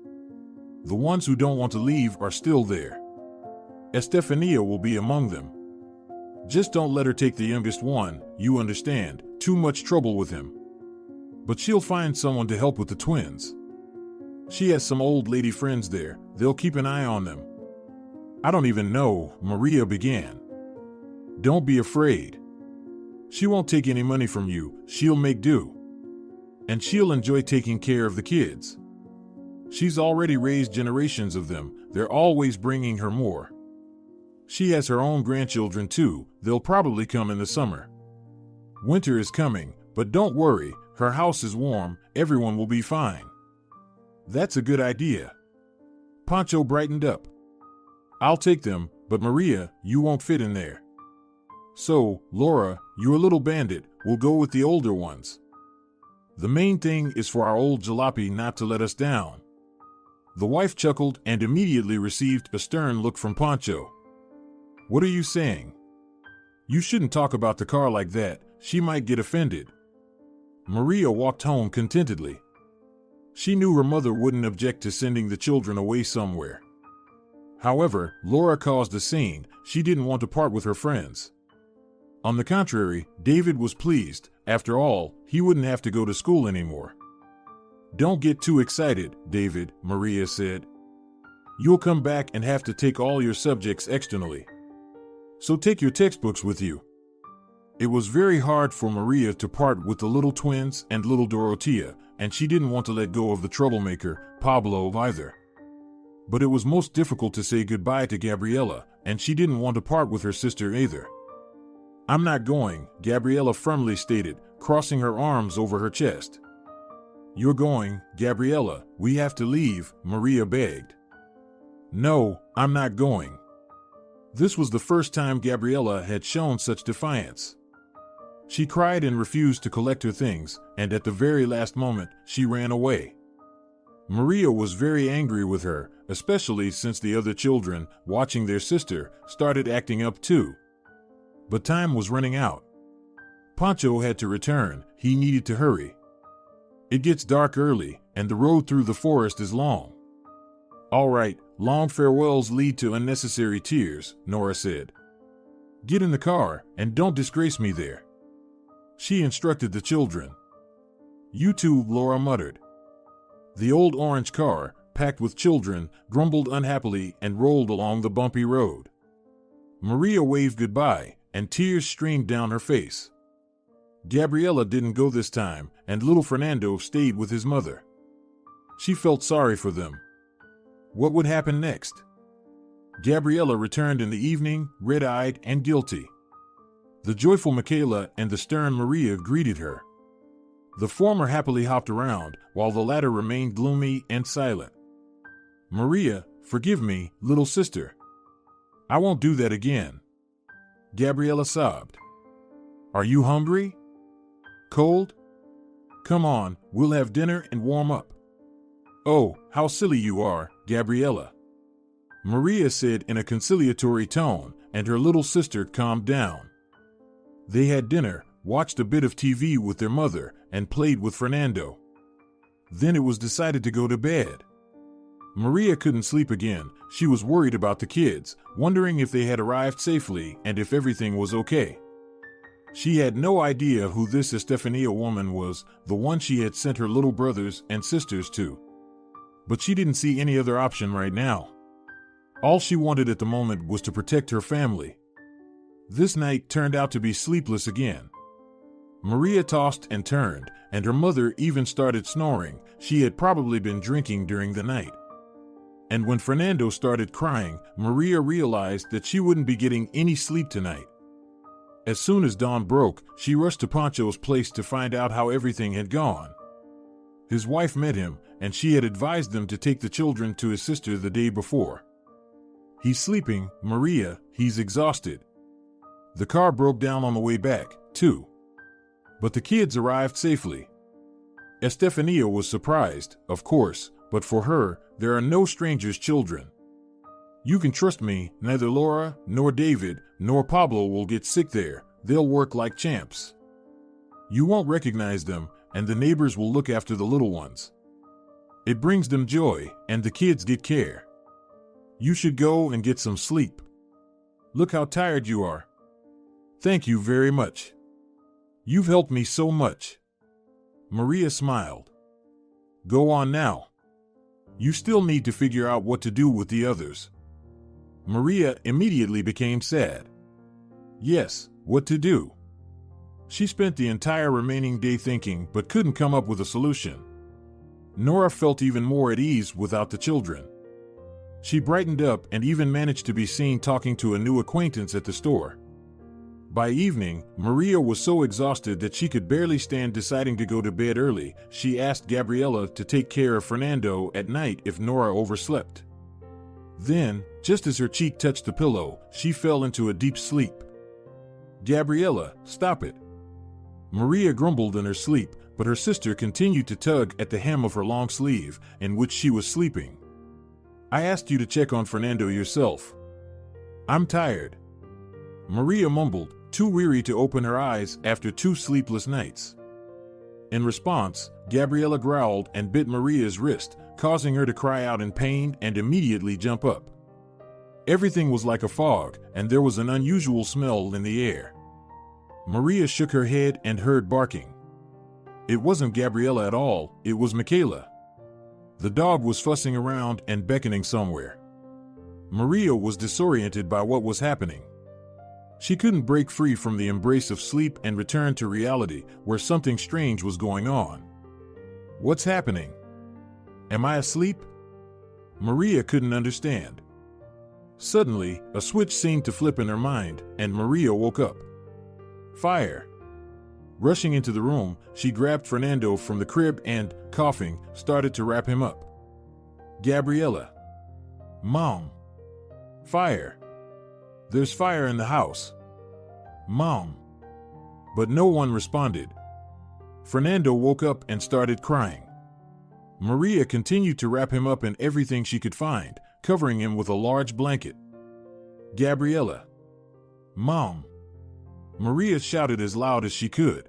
The ones who don't want to leave are still there. Estefania will be among them. Just don't let her take the youngest one, you understand, too much trouble with him. But she'll find someone to help with the twins. She has some old lady friends there, they'll keep an eye on them." "I don't even know," Maria began. "Don't be afraid. She won't take any money from you, she'll make do. And she'll enjoy taking care of the kids. She's already raised generations of them, they're always bringing her more. She has her own grandchildren too, they'll probably come in the summer. Winter is coming, but don't worry, her house is warm, everyone will be fine." "That's a good idea." Pancho brightened up. "I'll take them, but Maria, you won't fit in there. So, Laura, you're a little bandit, we'll go with the older ones. The main thing is for our old jalopy not to let us down." The wife chuckled and immediately received a stern look from Pancho. "What are you saying? You shouldn't talk about the car like that, she might get offended." Maria walked home contentedly. She knew her mother wouldn't object to sending the children away somewhere. However, Laura caused a scene, she didn't want to part with her friends. On the contrary, David was pleased, after all, he wouldn't have to go to school anymore. "Don't get too excited, David," Maria said. "You'll come back and have to take all your subjects externally. So take your textbooks with you." It was very hard for Maria to part with the little twins and little Dorotea, and she didn't want to let go of the troublemaker, Pablo, either. But it was most difficult to say goodbye to Gabriela, and she didn't want to part with her sister either. "I'm not going," Gabriela firmly stated, crossing her arms over her chest. "You're going, Gabriela, we have to leave," Maria begged. "No, I'm not going." This was the first time Gabriela had shown such defiance. She cried and refused to collect her things, and at the very last moment, she ran away. Maria was very angry with her, especially since the other children, watching their sister, started acting up too. But time was running out. Pancho had to return, he needed to hurry. It gets dark early, and the road through the forest is long. "All right, long farewells lead to unnecessary tears," Nora said. "Get in the car, and don't disgrace me there." She instructed the children. "You too," Laura muttered. The old orange car, packed with children, grumbled unhappily and rolled along the bumpy road. Maria waved goodbye, and tears streamed down her face. Gabriela didn't go this time, and little Fernando stayed with his mother. She felt sorry for them. What would happen next? Gabriela returned in the evening, red-eyed and guilty. The joyful Michaela and the stern Maria greeted her. The former happily hopped around, while the latter remained gloomy and silent. "Maria, forgive me, little sister. I won't do that again. Gabriella sobbed. Are you hungry? Cold? Come on, we'll have dinner and warm up. Oh, how silly you are, Gabriella, Maria said in a conciliatory tone, and her little sister calmed down. They had dinner, watched a bit of TV with their mother, and played with Fernando. Then it was decided to go to bed. Maria couldn't sleep again. She was worried about the kids, wondering if they had arrived safely and if everything was okay. She had no idea who this Estefania woman was, the one she had sent her little brothers and sisters to. But she didn't see any other option right now. All she wanted at the moment was to protect her family. This night turned out to be sleepless again. Maria tossed and turned, and her mother even started snoring. She had probably been drinking during the night. And when Fernando started crying, Maria realized that she wouldn't be getting any sleep tonight. As soon as dawn broke, she rushed to Pancho's place to find out how everything had gone. His wife met him, and she had advised them to take the children to his sister the day before. He's sleeping, Maria, he's exhausted. The car broke down on the way back, too. But the kids arrived safely. Estefania was surprised, of course, but for her, there are no strangers' children. You can trust me, neither Laura, nor David, nor Pablo will get sick there. They'll work like champs. You won't recognize them, and the neighbors will look after the little ones. It brings them joy, and the kids get care. You should go and get some sleep. Look how tired you are. Thank you very much. You've helped me so much. Maria smiled. Go on now. You still need to figure out what to do with the others. Maria immediately became sad. Yes, what to do? She spent the entire remaining day thinking but couldn't come up with a solution. Nora felt even more at ease without the children. She brightened up and even managed to be seen talking to a new acquaintance at the store. By evening, Maria was so exhausted that she could barely stand deciding to go to bed early. She asked Gabriella to take care of Fernando at night if Nora overslept. Then, just as her cheek touched the pillow, she fell into a deep sleep. Gabriella, stop it. Maria grumbled in her sleep, but her sister continued to tug at the hem of her long sleeve, in which she was sleeping. I asked you to check on Fernando yourself. I'm tired. Maria mumbled, too weary to open her eyes after 2 sleepless nights. In response, Gabriella growled and bit Maria's wrist, causing her to cry out in pain and immediately jump up. Everything was like a fog, and there was an unusual smell in the air. Maria shook her head and heard barking. It wasn't Gabriella at all, it was Michaela. The dog was fussing around and beckoning somewhere. Maria was disoriented by what was happening. She couldn't break free from the embrace of sleep and return to reality, where something strange was going on. What's happening? Am I asleep? Maria couldn't understand. Suddenly, a switch seemed to flip in her mind, and Maria woke up. Fire! Rushing into the room, she grabbed Fernando from the crib and, coughing, started to wrap him up. Gabriella. Mom. Fire. There's fire in the house. Mom. But no one responded. Fernando woke up and started crying. Maria continued to wrap him up in everything she could find, covering him with a large blanket. Gabriella. Mom. Maria shouted as loud as she could.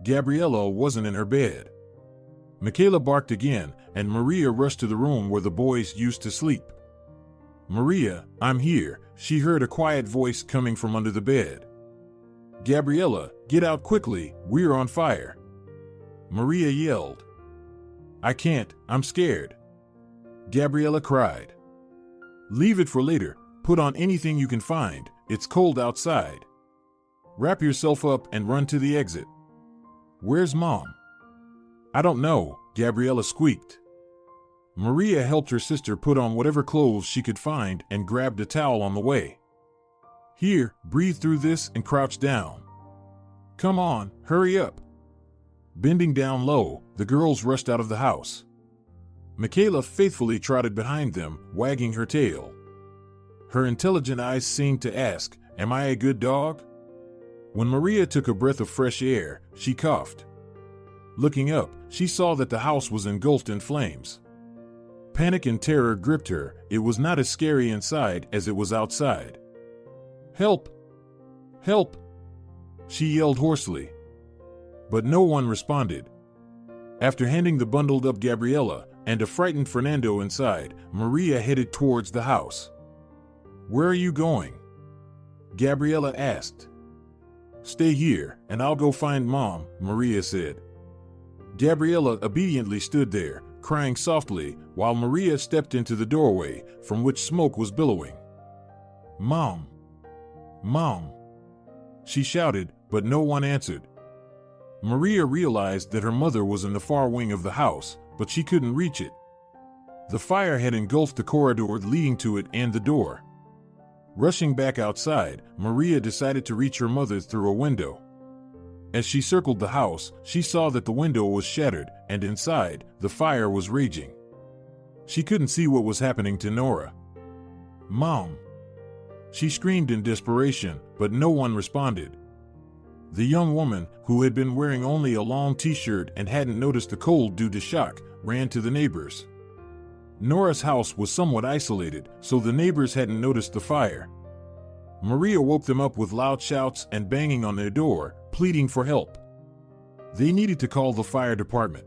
Gabriella wasn't in her bed. Michaela barked again, and Maria rushed to the room where the boys used to sleep. Maria, I'm here, she heard a quiet voice coming from under the bed. Gabriella, get out quickly, we're on fire. Maria yelled. I can't, I'm scared. Gabriella cried. Leave it for later, put on anything you can find, it's cold outside. Wrap yourself up and run to the exit. Where's Mom? I don't know, Gabriella squeaked. Maria helped her sister put on whatever clothes she could find and grabbed a towel on the way. Here, breathe through this and crouch down. Come on, hurry up. Bending down low, the girls rushed out of the house. Michaela faithfully trotted behind them, wagging her tail. Her intelligent eyes seemed to ask, "Am I a good dog?" When Maria took a breath of fresh air, she coughed. Looking up, she saw that the house was engulfed in flames. Panic and terror gripped her. It was not as scary inside as it was outside. "Help! Help!" she yelled hoarsely. But no one responded. After handing the bundled up Gabriella and a frightened Fernando inside, Maria headed towards the house. "Where are you going?" Gabriella asked. "Stay here, and I'll go find Mom," Maria said. Gabriella obediently stood there, crying softly, while Maria stepped into the doorway, from which smoke was billowing. "Mom! Mom!" she shouted, but no one answered. Maria realized that her mother was in the far wing of the house, but she couldn't reach it. The fire had engulfed the corridor leading to it and the door. Rushing back outside, Maria decided to reach her mother through a window. As she circled the house, she saw that the window was shattered, and inside, the fire was raging. She couldn't see what was happening to Nora. "Mom!" she screamed in desperation, but no one responded. The young woman, who had been wearing only a long t-shirt and hadn't noticed the cold due to shock, ran to the neighbors. Nora's house was somewhat isolated, so the neighbors hadn't noticed the fire. Maria woke them up with loud shouts and banging on their door, pleading for help. They needed to call the fire department.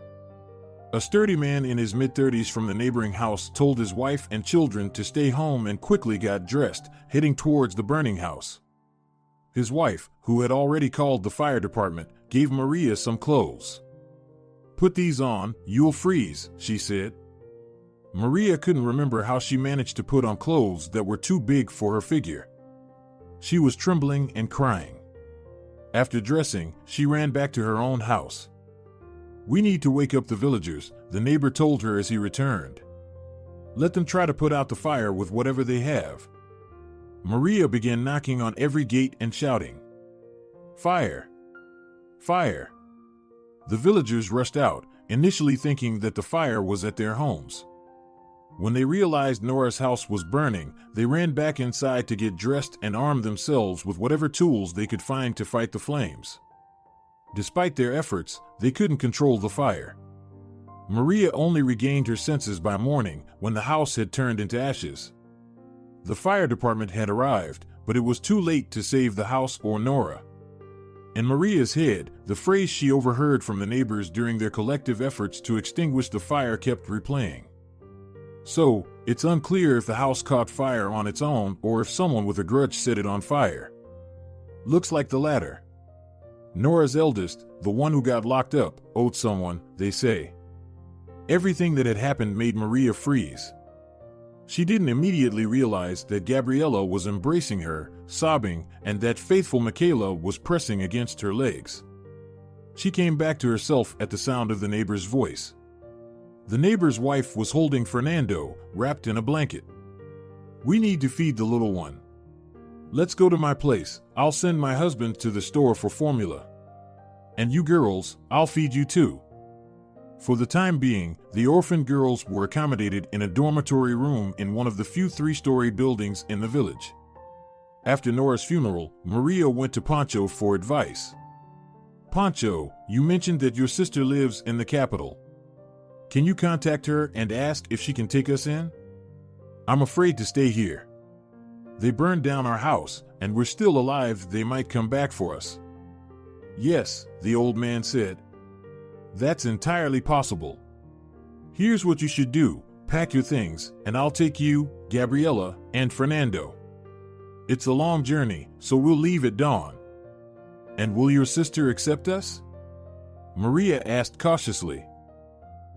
A sturdy man in his mid-30s from the neighboring house told his wife and children to stay home and quickly got dressed, heading towards the burning house. His wife, who had already called the fire department, gave Maria some clothes. "Put these on, you'll freeze," she said. Maria couldn't remember how she managed to put on clothes that were too big for her figure. She was trembling and crying. After dressing, she ran back to her own house. "We need to wake up the villagers," the neighbor told her as he returned. "Let them try to put out the fire with whatever they have." Maria began knocking on every gate and shouting, "Fire! Fire!" The villagers rushed out, initially thinking that the fire was at their homes. When they realized Nora's house was burning, they ran back inside to get dressed and arm themselves with whatever tools they could find to fight the flames. Despite their efforts, they couldn't control the fire. Maria only regained her senses by morning, when the house had turned into ashes. The fire department had arrived, but it was too late to save the house or Nora. In Maria's head, the phrase she overheard from the neighbors during their collective efforts to extinguish the fire kept replaying. So, it's unclear if the house caught fire on its own or if someone with a grudge set it on fire. Looks like the latter. Nora's eldest, the one who got locked up, owed someone, they say. Everything that had happened made Maria freeze. She didn't immediately realize that Gabriella was embracing her, sobbing, and that faithful Michaela was pressing against her legs. She came back to herself at the sound of the neighbor's voice. The neighbor's wife was holding Fernando, wrapped in a blanket. "We need to feed the little one. Let's go to my place. I'll send my husband to the store for formula. And you girls, I'll feed you too." For the time being, the orphan girls were accommodated in a dormitory room in one of the few three-story buildings in the village. After Nora's funeral, Maria went to Pancho for advice. "Pancho, you mentioned that your sister lives in the capital. Can you contact her and ask if she can take us in? I'm afraid to stay here. They burned down our house, and we're still alive. They might come back for us." "Yes," the old man said. "That's entirely possible. Here's what you should do. Pack your things, and I'll take you, Gabriella, and Fernando. It's a long journey, so we'll leave at dawn." "And will your sister accept us?" Maria asked cautiously.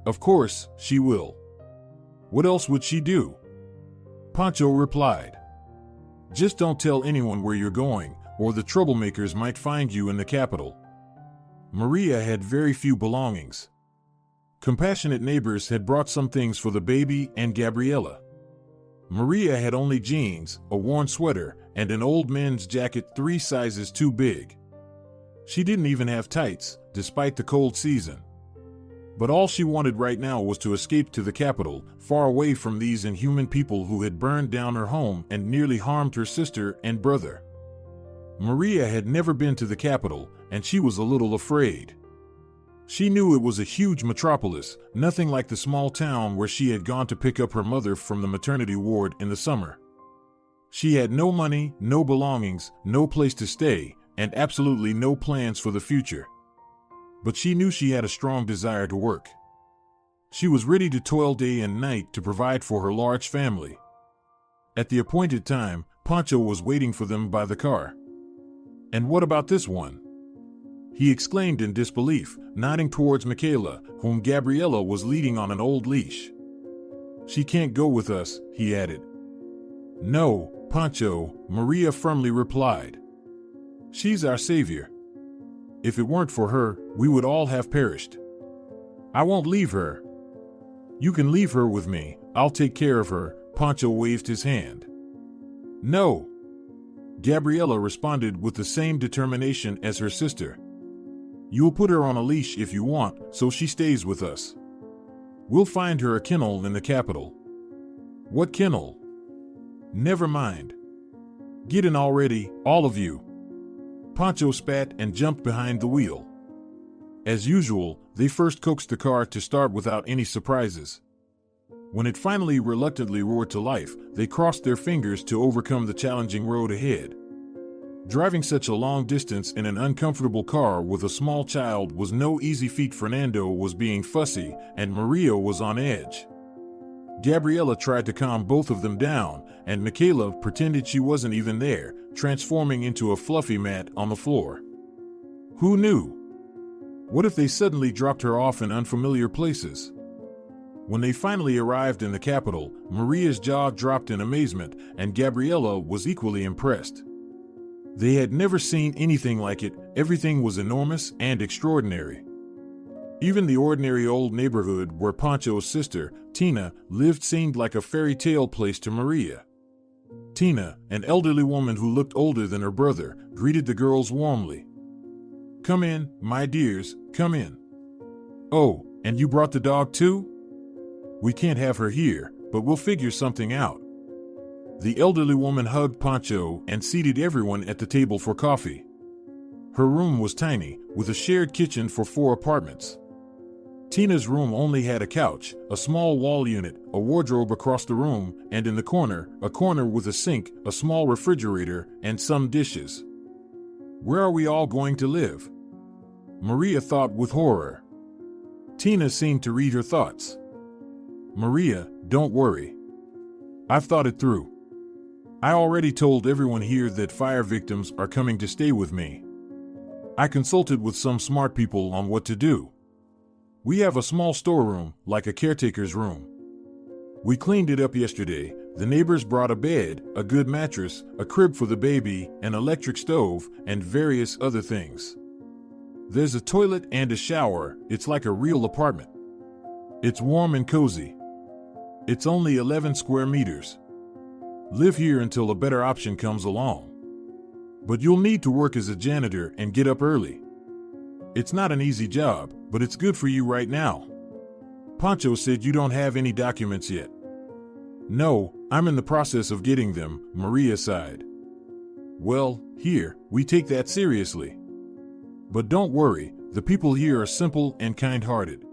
"Of course, she will. What else would she do?" Pancho replied. "Just don't tell anyone where you're going, or the troublemakers might find you in the capital." Maria had very few belongings. Compassionate neighbors had brought some things for the baby and Gabriella. Maria had only jeans, a worn sweater, and an old men's jacket 3 sizes too big. She didn't even have tights, despite the cold season. But all she wanted right now was to escape to the capital, far away from these inhuman people who had burned down her home and nearly harmed her sister and brother. Maria had never been to the capital, and she was a little afraid. She knew it was a huge metropolis, nothing like the small town where she had gone to pick up her mother from the maternity ward in the summer. She had no money, no belongings, no place to stay, and absolutely no plans for the future. But she knew she had a strong desire to work. She was ready to toil day and night to provide for her large family. At the appointed time, Pancho was waiting for them by the car. "And what about this one?" he exclaimed in disbelief, nodding towards Michaela, whom Gabriella was leading on an old leash. "She can't go with us," he added. "No, Pancho," Maria firmly replied. "She's our savior. If it weren't for her, we would all have perished. I won't leave her." "You can leave her with me. I'll take care of her." Pancho waved his hand. "No," Gabriella responded with the same determination as her sister. "You'll put her on a leash if you want, so she stays with us. We'll find her a kennel in the capital." "What kennel?" "Never mind. Get in already, all of you." Pancho spat and jumped behind the wheel. As usual, they first coaxed the car to start without any surprises. When it finally reluctantly roared to life, they crossed their fingers to overcome the challenging road ahead. Driving such a long distance in an uncomfortable car with a small child was no easy feat. Fernando was being fussy, and Maria was on edge. Gabriella tried to calm both of them down, and Michaela pretended she wasn't even there, transforming into a fluffy mat on the floor. Who knew? What if they suddenly dropped her off in unfamiliar places? When they finally arrived in the capital, Maria's jaw dropped in amazement, and Gabriella was equally impressed. They had never seen anything like it. Everything was enormous and extraordinary. Even the ordinary old neighborhood where Pancho's sister, Tina, lived seemed like a fairy tale place to Maria. Tina, an elderly woman who looked older than her brother, greeted the girls warmly. "Come in, my dears, come in. Oh, and you brought the dog too? We can't have her here, but we'll figure something out." The elderly woman hugged Pancho and seated everyone at the table for coffee. Her room was tiny, with a shared kitchen for 4 apartments. Tina's room only had a couch, a small wall unit, a wardrobe across the room, and in the corner, a corner with a sink, a small refrigerator, and some dishes. Where are we all going to live? Maria thought with horror. Tina seemed to read her thoughts. Maria, don't worry. I've thought it through. I already told everyone here that fire victims are coming to stay with me. I consulted with some smart people on what to do. We have a small storeroom, like a caretaker's room. We cleaned it up yesterday. The neighbors brought a bed, a good mattress, a crib for the baby, an electric stove, and various other things. There's a toilet and a shower. It's like a real apartment. It's warm and cozy. It's only 11 square meters. Live here until a better option comes along. But you'll need to work as a janitor and get up early. It's not an easy job, but it's good for you right now. Pancho said you don't have any documents yet. No, I'm in the process of getting them, Maria sighed. Well, here, we take that seriously. But don't worry, the people here are simple and kind-hearted.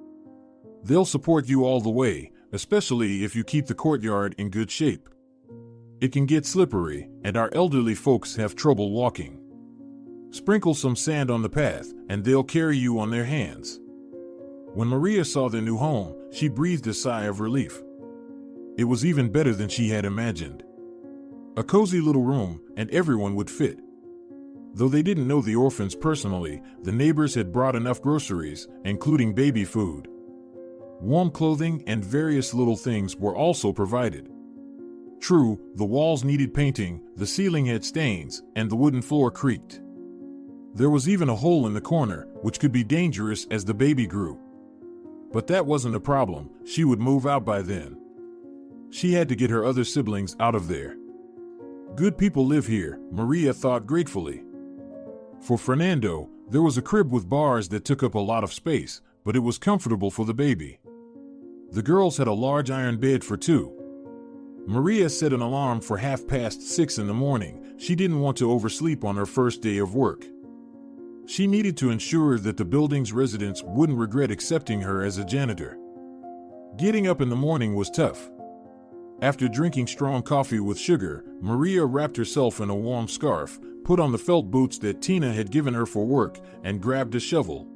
They'll support you all the way, especially if you keep the courtyard in good shape. It can get slippery, and our elderly folks have trouble walking. Sprinkle some sand on the path, and they'll carry you on their hands. When Maria saw their new home, she breathed a sigh of relief. It was even better than she had imagined. A cozy little room, and everyone would fit. Though they didn't know the orphans personally, the neighbors had brought enough groceries, including baby food. Warm clothing and various little things were also provided. True, the walls needed painting, the ceiling had stains, and the wooden floor creaked. There was even a hole in the corner, which could be dangerous as the baby grew. But that wasn't a problem. She would move out by then. She had to get her other siblings out of there. Good people live here, Maria thought gratefully. For Fernando, there was a crib with bars that took up a lot of space, but it was comfortable for the baby. The girls had a large iron bed for two. Maria set an alarm for 6:30 in the morning. She didn't want to oversleep on her first day of work. She needed to ensure that the building's residents wouldn't regret accepting her as a janitor. Getting up in the morning was tough. After drinking strong coffee with sugar, Maria wrapped herself in a warm scarf, put on the felt boots that Tina had given her for work, and grabbed a shovel.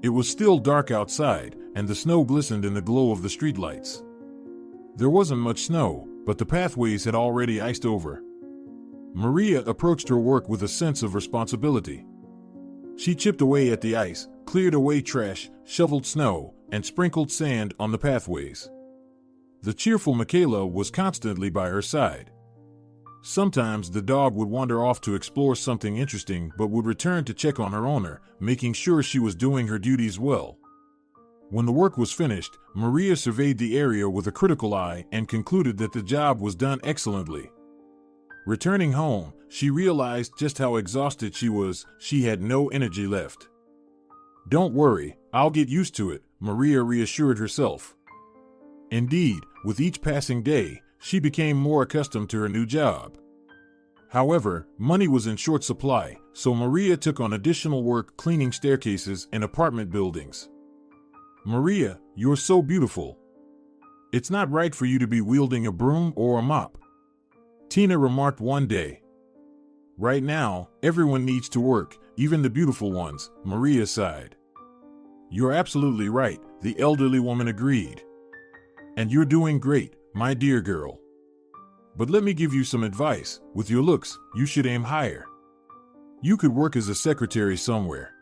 It was still dark outside, and the snow glistened in the glow of the streetlights. There wasn't much snow, but the pathways had already iced over. Maria approached her work with a sense of responsibility. She chipped away at the ice, cleared away trash, shoveled snow, and sprinkled sand on the pathways. The cheerful Michaela was constantly by her side. Sometimes the dog would wander off to explore something interesting but would return to check on her owner, making sure she was doing her duties well. When the work was finished, Maria surveyed the area with a critical eye and concluded that the job was done excellently. Returning home, she realized just how exhausted she was. She had no energy left. "Don't worry, I'll get used to it," Maria reassured herself. Indeed, with each passing day, she became more accustomed to her new job. However, money was in short supply, so Maria took on additional work cleaning staircases in apartment buildings. "Maria, you're so beautiful. It's not right for you to be wielding a broom or a mop," Tina remarked one day. "Right now, everyone needs to work, even the beautiful ones," Maria sighed. "You're absolutely right," the elderly woman agreed. "And you're doing great, my dear girl. But let me give you some advice. With your looks, you should aim higher. You could work as a secretary somewhere.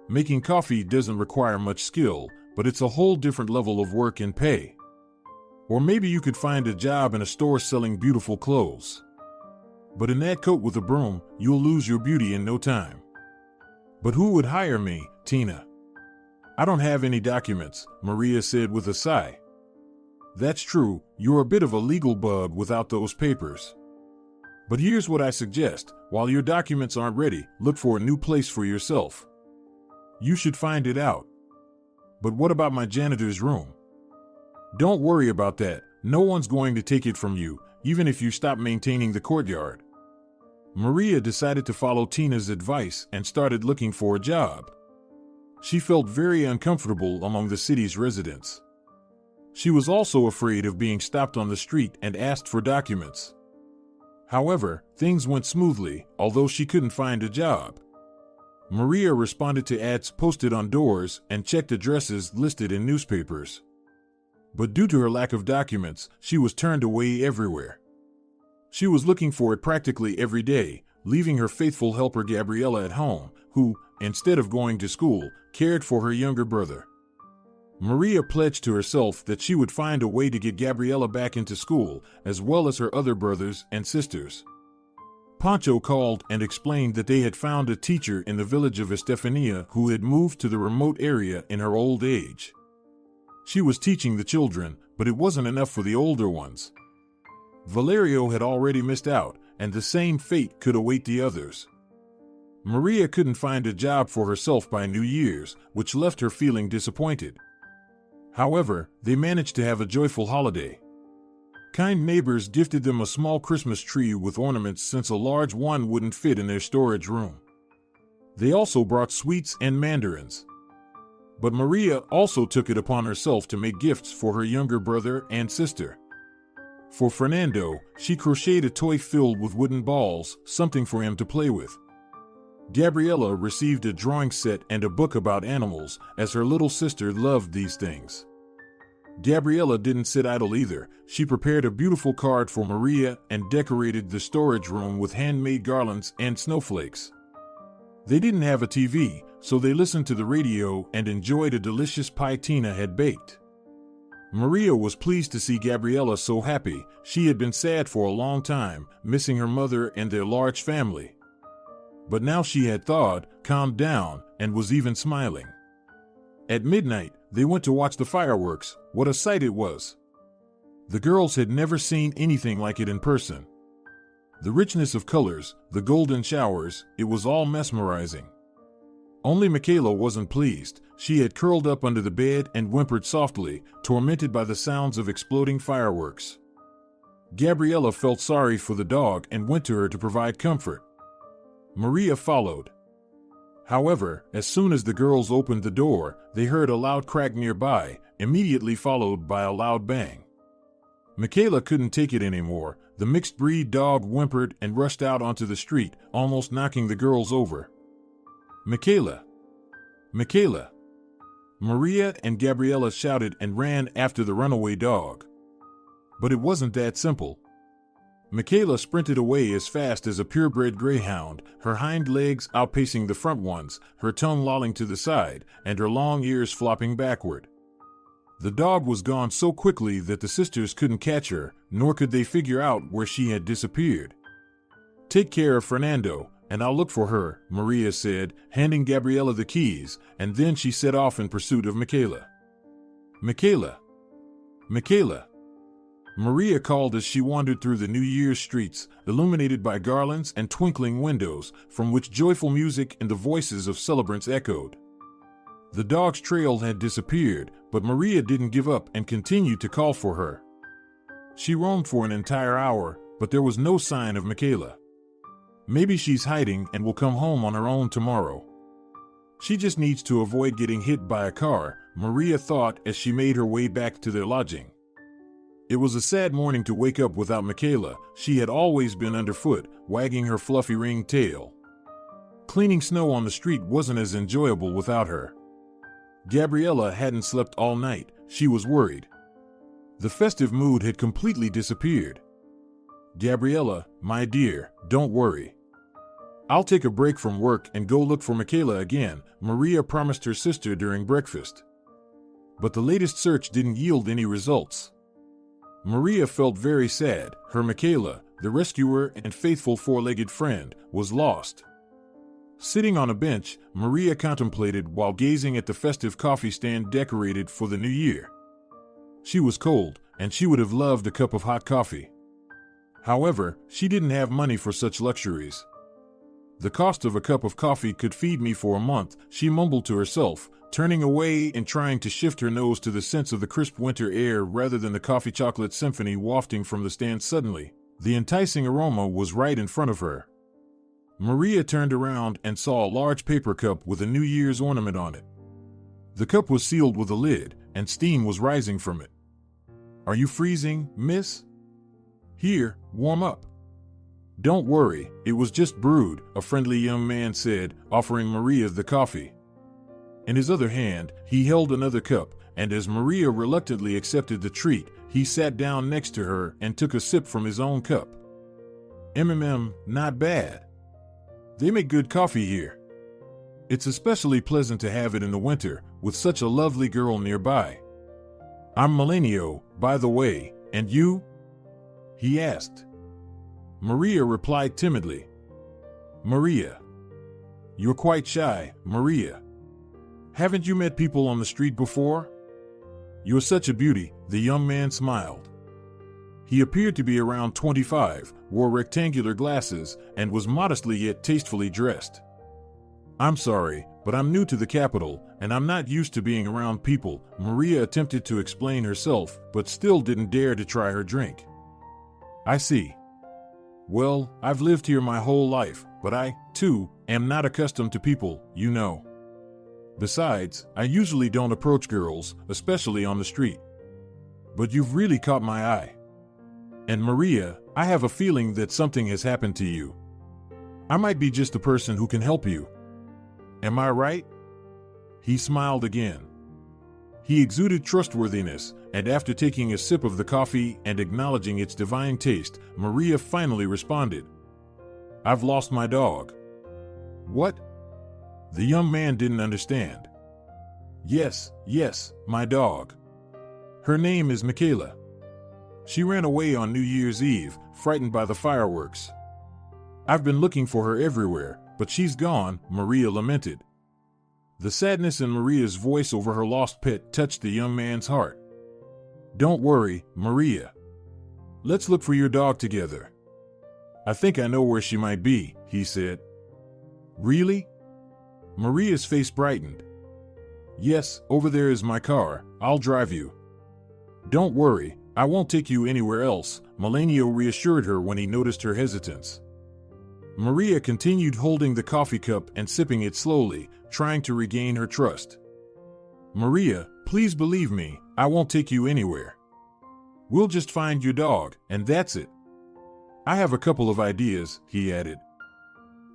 Making coffee doesn't require much skill, but it's a whole different level of work and pay. Or maybe you could find a job in a store selling beautiful clothes. But in that coat with a broom, you'll lose your beauty in no time." "But who would hire me, Tina? I don't have any documents," Maria said with a sigh. "That's true, you're a bit of a legal bug without those papers. But here's what I suggest. While your documents aren't ready, look for a new place for yourself. You should find it out. But what about my janitor's room?" "Don't worry about that. No one's going to take it from you, even if you stop maintaining the courtyard." Maria decided to follow Tina's advice and started looking for a job. She felt very uncomfortable among the city's residents. She was also afraid of being stopped on the street and asked for documents. However, things went smoothly, although she couldn't find a job. Maria responded to ads posted on doors and checked addresses listed in newspapers. But due to her lack of documents, she was turned away everywhere. She was looking for it practically every day, leaving her faithful helper Gabriella at home, who, instead of going to school, cared for her younger brother. Maria pledged to herself that she would find a way to get Gabriella back into school, as well as her other brothers and sisters. Pancho called and explained that they had found a teacher in the village of Estefania who had moved to the remote area in her old age. She was teaching the children, but it wasn't enough for the older ones. Valerio had already missed out, and the same fate could await the others. Maria couldn't find a job for herself by New Year's, which left her feeling disappointed. However, they managed to have a joyful holiday. Kind neighbors gifted them a small Christmas tree with ornaments since a large one wouldn't fit in their storage room. They also brought sweets and mandarins. But Maria also took it upon herself to make gifts for her younger brother and sister. For Fernando, she crocheted a toy filled with wooden balls, something for him to play with. Gabriella received a drawing set and a book about animals, as her little sister loved these things. Gabriella didn't sit idle either. She prepared a beautiful card for Maria and decorated the storage room with handmade garlands and snowflakes. They didn't have a TV, so they listened to the radio and enjoyed a delicious pie Tina had baked. Maria was pleased to see Gabriella so happy. She had been sad for a long time, missing her mother and their large family. But now she had thawed, calmed down, and was even smiling. At midnight, they went to watch the fireworks. What a sight it was! The girls had never seen anything like it in person. The richness of colors, the golden showers, it was all mesmerizing. Only Michaela wasn't pleased. She had curled up under the bed and whimpered softly, tormented by the sounds of exploding fireworks. Gabriella felt sorry for the dog and went to her to provide comfort. Maria followed. However, as soon as the girls opened the door, they heard a loud crack nearby, immediately followed by a loud bang. Michaela couldn't take it anymore. The mixed-breed dog whimpered and rushed out onto the street, almost knocking the girls over. Michaela! Michaela! Maria and Gabriella shouted and ran after the runaway dog. But it wasn't that simple. Michaela sprinted away as fast as a purebred greyhound, her hind legs outpacing the front ones, her tongue lolling to the side, and her long ears flopping backward. The dog was gone so quickly that the sisters couldn't catch her, nor could they figure out where she had disappeared. "Take care of Fernando, and I'll look for her," Maria said, handing Gabriella the keys, and then she set off in pursuit of Michaela. "Michaela! Michaela!" Maria called as she wandered through the New Year's streets, illuminated by garlands and twinkling windows, from which joyful music and the voices of celebrants echoed. The dog's trail had disappeared, but Maria didn't give up and continued to call for her. She roamed for an entire hour, but there was no sign of Michaela. Maybe she's hiding and will come home on her own tomorrow. She just needs to avoid getting hit by a car, Maria thought as she made her way back to their lodging. It was a sad morning to wake up without Michaela. She had always been underfoot, wagging her fluffy ringed tail. Cleaning snow on the street wasn't as enjoyable without her. Gabriella hadn't slept all night. She was worried. The festive mood had completely disappeared. "Gabriella, my dear, don't worry. I'll take a break from work and go look for Michaela again," Maria promised her sister during breakfast. But the latest search didn't yield any results. Maria felt very sad. Her Michaela, the rescuer and faithful four-legged friend, was lost. Sitting on a bench, Maria contemplated while gazing at the festive coffee stand decorated for the new year. She was cold, and she would have loved a cup of hot coffee. However, she didn't have money for such luxuries. "The cost of a cup of coffee could feed me for a month," she mumbled to herself, turning away and trying to shift her nose to the sense of the crisp winter air rather than the coffee chocolate symphony wafting from the stand. Suddenly, the enticing aroma was right in front of her. Maria turned around and saw a large paper cup with a New Year's ornament on it. The cup was sealed with a lid, and steam was rising from it. "Are you freezing, miss? Here, warm up." "Don't worry, it was just brewed," a friendly young man said, offering Maria the coffee. In his other hand, he held another cup, and as Maria reluctantly accepted the treat, he sat down next to her and took a sip from his own cup. Not bad. They make good coffee here. It's especially pleasant to have it in the winter, with such a lovely girl nearby." "I'm Melanio, by the way, and you?" he asked. Maria replied timidly. "Maria. You're quite shy, Maria. Haven't you met people on the street before?" "You're such a beauty," the young man smiled. He appeared to be around 25, wore rectangular glasses, and was modestly yet tastefully dressed. "I'm sorry, but I'm new to the capital, and I'm not used to being around people," Maria attempted to explain herself, but still didn't dare to try her drink. "I see. Well, I've lived here my whole life, but I, too, am not accustomed to people, you know. Besides, I usually don't approach girls, especially on the street. But you've really caught my eye. And Maria, I have a feeling that something has happened to you. I might be just the person who can help you. Am I right?" He smiled again. He exuded trustworthiness, and after taking a sip of the coffee and acknowledging its divine taste, Maria finally responded. "I've lost my dog." "What?" The young man didn't understand. Yes, my dog. Her name is Michaela. She ran away on New Year's Eve, frightened by the fireworks. I've been looking for her everywhere, but she's gone," Maria lamented. The sadness in Maria's voice over her lost pet touched the young man's heart. "Don't worry, Maria. Let's look for your dog together. I think I know where she might be," he said. "Really?" Maria's face brightened. Yes, over there is my car. I'll drive you. Don't worry, I won't take you anywhere else, Melanio reassured her when he noticed her hesitance. Maria continued holding the coffee cup and sipping it slowly, trying to regain her trust. Maria, please believe me, I won't take you anywhere. We'll just find your dog, and that's it. I have a couple of ideas, he added.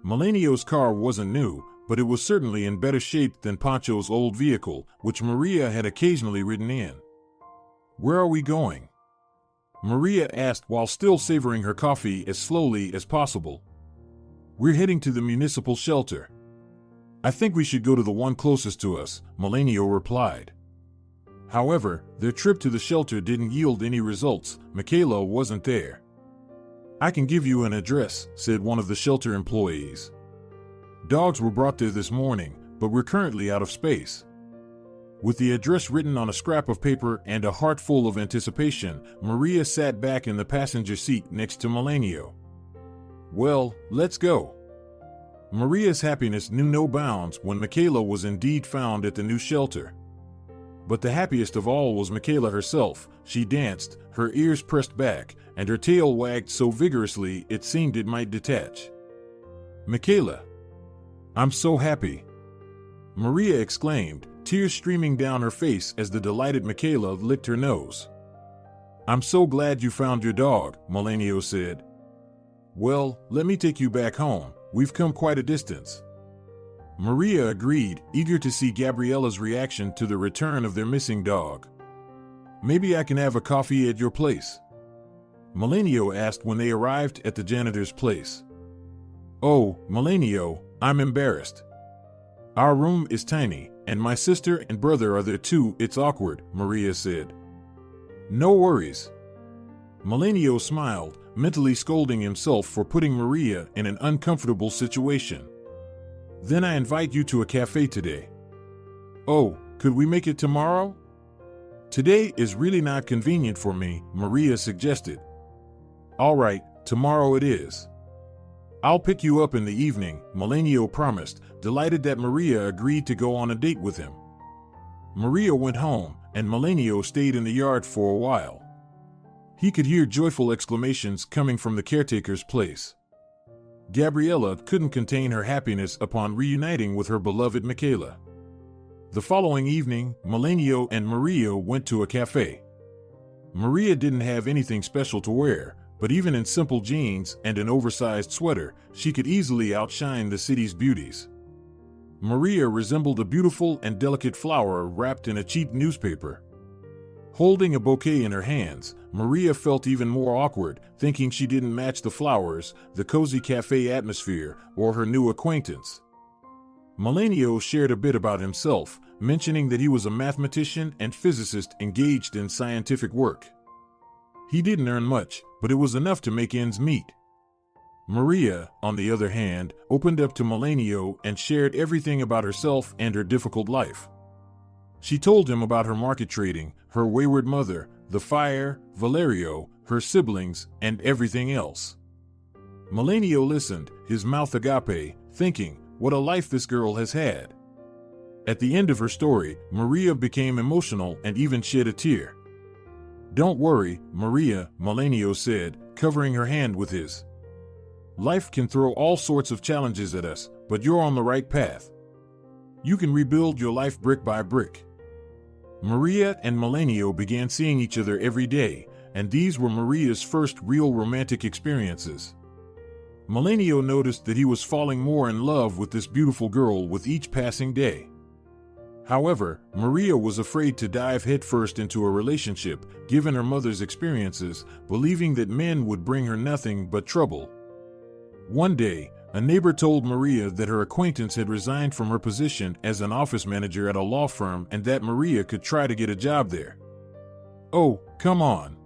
Melanio's car wasn't new, but it was certainly in better shape than Pancho's old vehicle, which Maria had occasionally ridden in. Where are we going? Maria asked while still savoring her coffee as slowly as possible. We're heading to the municipal shelter. I think we should go to the one closest to us, Melanio replied. However, their trip to the shelter didn't yield any results. Michaela wasn't there. I can give you an address, said one of the shelter employees. Dogs were brought there this morning, but we're currently out of space. With the address written on a scrap of paper and a heart full of anticipation, Maria sat back in the passenger seat next to Melanio. Well, let's go. Maria's happiness knew no bounds when Michaela was indeed found at the new shelter. But the happiest of all was Michaela herself. She danced, her ears pressed back, and her tail wagged so vigorously it seemed it might detach. Michaela! I'm so happy! Maria exclaimed, tears streaming down her face as the delighted Michaela licked her nose. I'm so glad you found your dog, Melanio said. Well, let me take you back home. We've come quite a distance. Maria agreed, eager to see Gabriella's reaction to the return of their missing dog. Maybe I can have a coffee at your place? Melanio asked when they arrived at the janitor's place. Oh, Melanio, I'm embarrassed. Our room is tiny, and my sister and brother are there too. It's awkward, Maria said. No worries. Melanio smiled, mentally scolding himself for putting Maria in an uncomfortable situation. Then I invite you to a cafe today. Oh, could we make it tomorrow? Today is really not convenient for me, Maria suggested. All right, tomorrow it is. I'll pick you up in the evening, Melanio promised, delighted that Maria agreed to go on a date with him. Maria went home, and Melanio stayed in the yard for a while. He could hear joyful exclamations coming from the caretaker's place. Gabriella couldn't contain her happiness upon reuniting with her beloved Michaela. The following evening, Melanio and Maria went to a cafe. Maria didn't have anything special to wear, but even in simple jeans and an oversized sweater, she could easily outshine the city's beauties. Maria resembled a beautiful and delicate flower wrapped in a cheap newspaper. Holding a bouquet in her hands, Maria felt even more awkward, thinking she didn't match the flowers, the cozy cafe atmosphere, or her new acquaintance. Melanio shared a bit about himself, mentioning that he was a mathematician and physicist engaged in scientific work. He didn't earn much, but it was enough to make ends meet. Maria, on the other hand, opened up to Melanio and shared everything about herself and her difficult life. She told him about her market trading, her wayward mother, the fire, Valerio, her siblings, and everything else. Melanio listened, his mouth agape, thinking, what a life this girl has had. At the end of her story, Maria became emotional and even shed a tear. Don't worry, Maria, Melanio said, covering her hand with his. Life can throw all sorts of challenges at us, but you're on the right path. You can rebuild your life brick by brick. Maria and Melanio began seeing each other every day, and these were Maria's first real romantic experiences. Melanio noticed that he was falling more in love with this beautiful girl with each passing day. However, Maria was afraid to dive headfirst into a relationship, given her mother's experiences, believing that men would bring her nothing but trouble. One day, a neighbor told Maria that her acquaintance had resigned from her position as an office manager at a law firm and that Maria could try to get a job there. Oh, come on.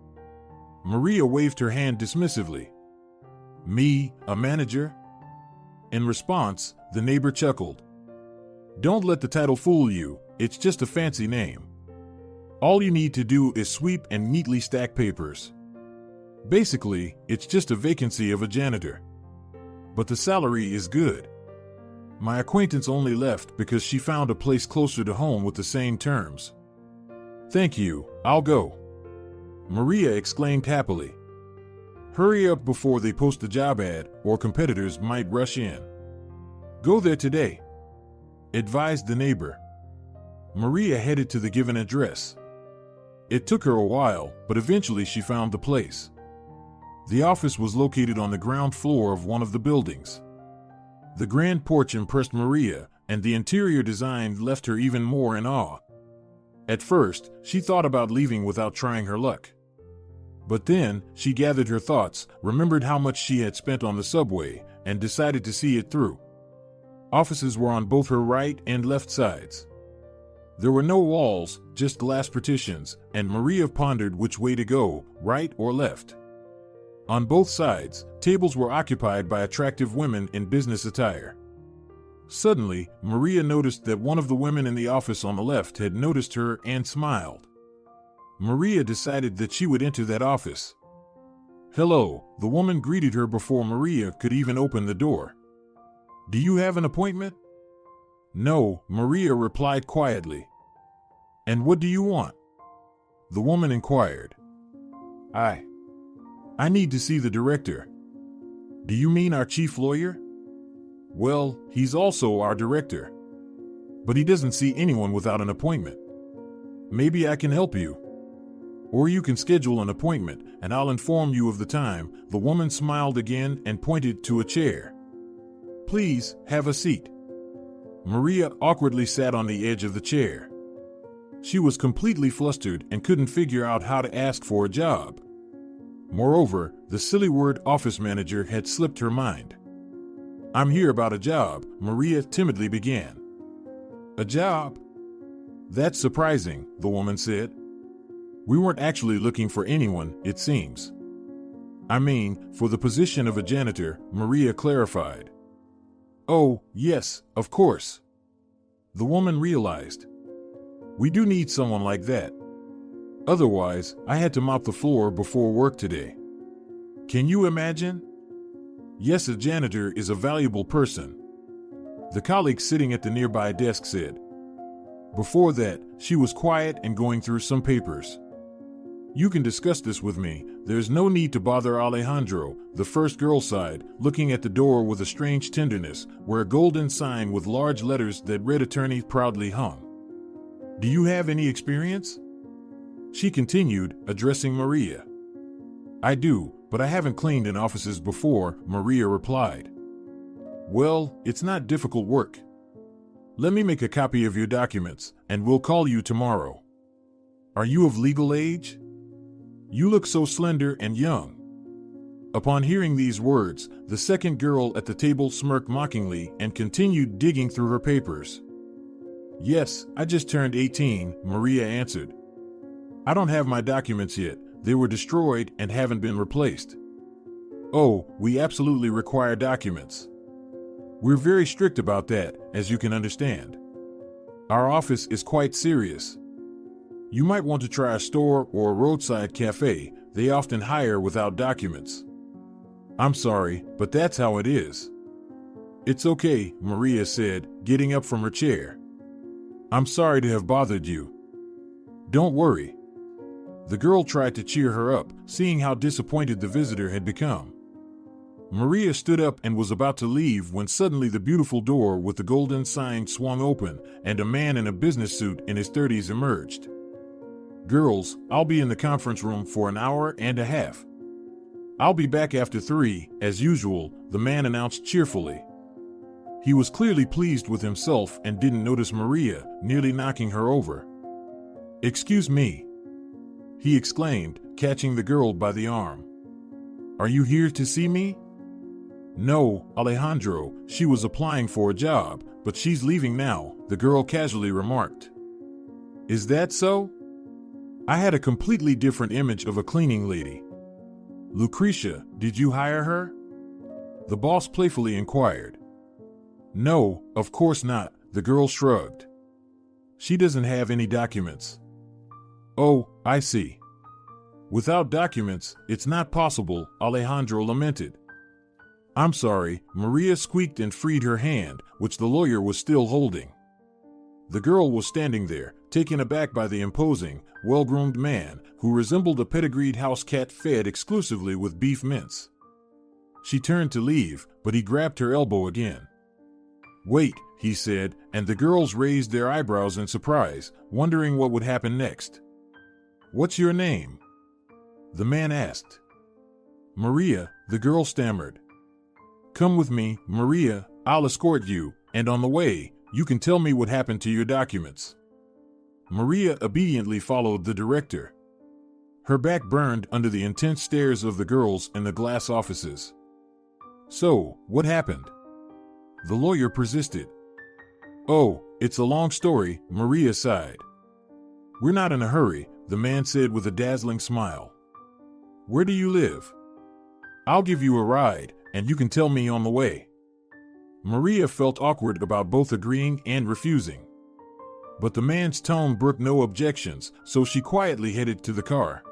Maria waved her hand dismissively. Me, a manager? In response, the neighbor chuckled. Don't let the title fool you, it's just a fancy name. All you need to do is sweep and neatly stack papers. Basically, it's just a vacancy of a janitor. But the salary is good. My acquaintance only left because she found a place closer to home with the same terms. Thank you, I'll go. Maria exclaimed happily. Hurry up before they post the job ad or competitors might rush in. Go there today, advised the neighbor. Maria headed to the given address. It took her a while, but eventually she found the place. The office was located on the ground floor of one of the buildings. The grand porch impressed Maria, and the interior design left her even more in awe. At first, she thought about leaving without trying her luck. But then, she gathered her thoughts, remembered how much she had spent on the subway, and decided to see it through. Offices were on both her right and left sides. There were no walls, just glass partitions, and Maria pondered which way to go, right or left. On both sides, tables were occupied by attractive women in business attire. Suddenly, Maria noticed that one of the women in the office on the left had noticed her and smiled. Maria decided that she would enter that office. Hello, the woman greeted her before Maria could even open the door. Do you have an appointment? No, Maria replied quietly. And what do you want? The woman inquired. I need to see the director. Do you mean our chief lawyer? Well, he's also our director. But he doesn't see anyone without an appointment. Maybe I can help you. Or you can schedule an appointment, and I'll inform you of the time. The woman smiled again and pointed to a chair. Please, have a seat. Maria awkwardly sat on the edge of the chair. She was completely flustered and couldn't figure out how to ask for a job. Moreover, the silly word office manager had slipped her mind. I'm here about a job, Maria timidly began. A job? That's surprising, the woman said. We weren't actually looking for anyone, it seems. I mean, for the position of a janitor, Maria clarified. Oh, yes, of course. The woman realized. We do need someone like that. Otherwise, I had to mop the floor before work today. Can you imagine? Yes, a janitor is a valuable person. The colleague sitting at the nearby desk said. Before that, she was quiet and going through some papers. You can discuss this with me. There's no need to bother Alejandro, the first girl sighed, looking at the door with a strange tenderness, where a golden sign with large letters that read attorney proudly hung. Do you have any experience? She continued, addressing Maria. I do, but I haven't cleaned in offices before, Maria replied. Well, it's not difficult work. Let me make a copy of your documents, and we'll call you tomorrow. Are you of legal age? You look so slender and young. Upon hearing these words, the second girl at the table smirked mockingly and continued digging through her papers. Yes, I just turned 18, Maria answered. I don't have my documents yet. They were destroyed and haven't been replaced. Oh, we absolutely require documents. We're very strict about that, as you can understand. Our office is quite serious. You might want to try a store or a roadside cafe. They often hire without documents. I'm sorry, but that's how it is. It's okay, Maria said, getting up from her chair. I'm sorry to have bothered you. Don't worry. The girl tried to cheer her up, seeing how disappointed the visitor had become. Maria stood up and was about to leave when suddenly the beautiful door with the golden sign swung open and a man in a business suit in his 30s emerged. Girls, I'll be in the conference room for an hour and a half. I'll be back after 3, as usual, the man announced cheerfully. He was clearly pleased with himself and didn't notice Maria, nearly knocking her over. Excuse me, he exclaimed, catching the girl by the arm. Are you here to see me? No, Alejandro, she was applying for a job, but she's leaving now, the girl casually remarked. Is that so? I had a completely different image of a cleaning lady. Lucretia, did you hire her? The boss playfully inquired. No, of course not, the girl shrugged. She doesn't have any documents. Oh, I see. Without documents, it's not possible, Alejandro lamented. I'm sorry, Maria squeaked and freed her hand, which the lawyer was still holding. The girl was standing there, taken aback by the imposing, well-groomed man who resembled a pedigreed house cat fed exclusively with beef mince. She turned to leave, but he grabbed her elbow again. "Wait," he said, and the girls raised their eyebrows in surprise, wondering what would happen next. "What's your name?" the man asked. "Maria," the girl stammered. "Come with me, Maria, I'll escort you, and on the way, you can tell me what happened to your documents." Maria obediently followed the director. Her back burned under the intense stares of the girls in the glass offices. "So, what happened?" the lawyer persisted. "Oh, it's a long story," Maria sighed. "We're not in a hurry," the man said with a dazzling smile. "Where do you live? I'll give you a ride, and you can tell me on the way." Maria felt awkward about both agreeing and refusing. But the man's tone brooked no objections, so she quietly headed to the car.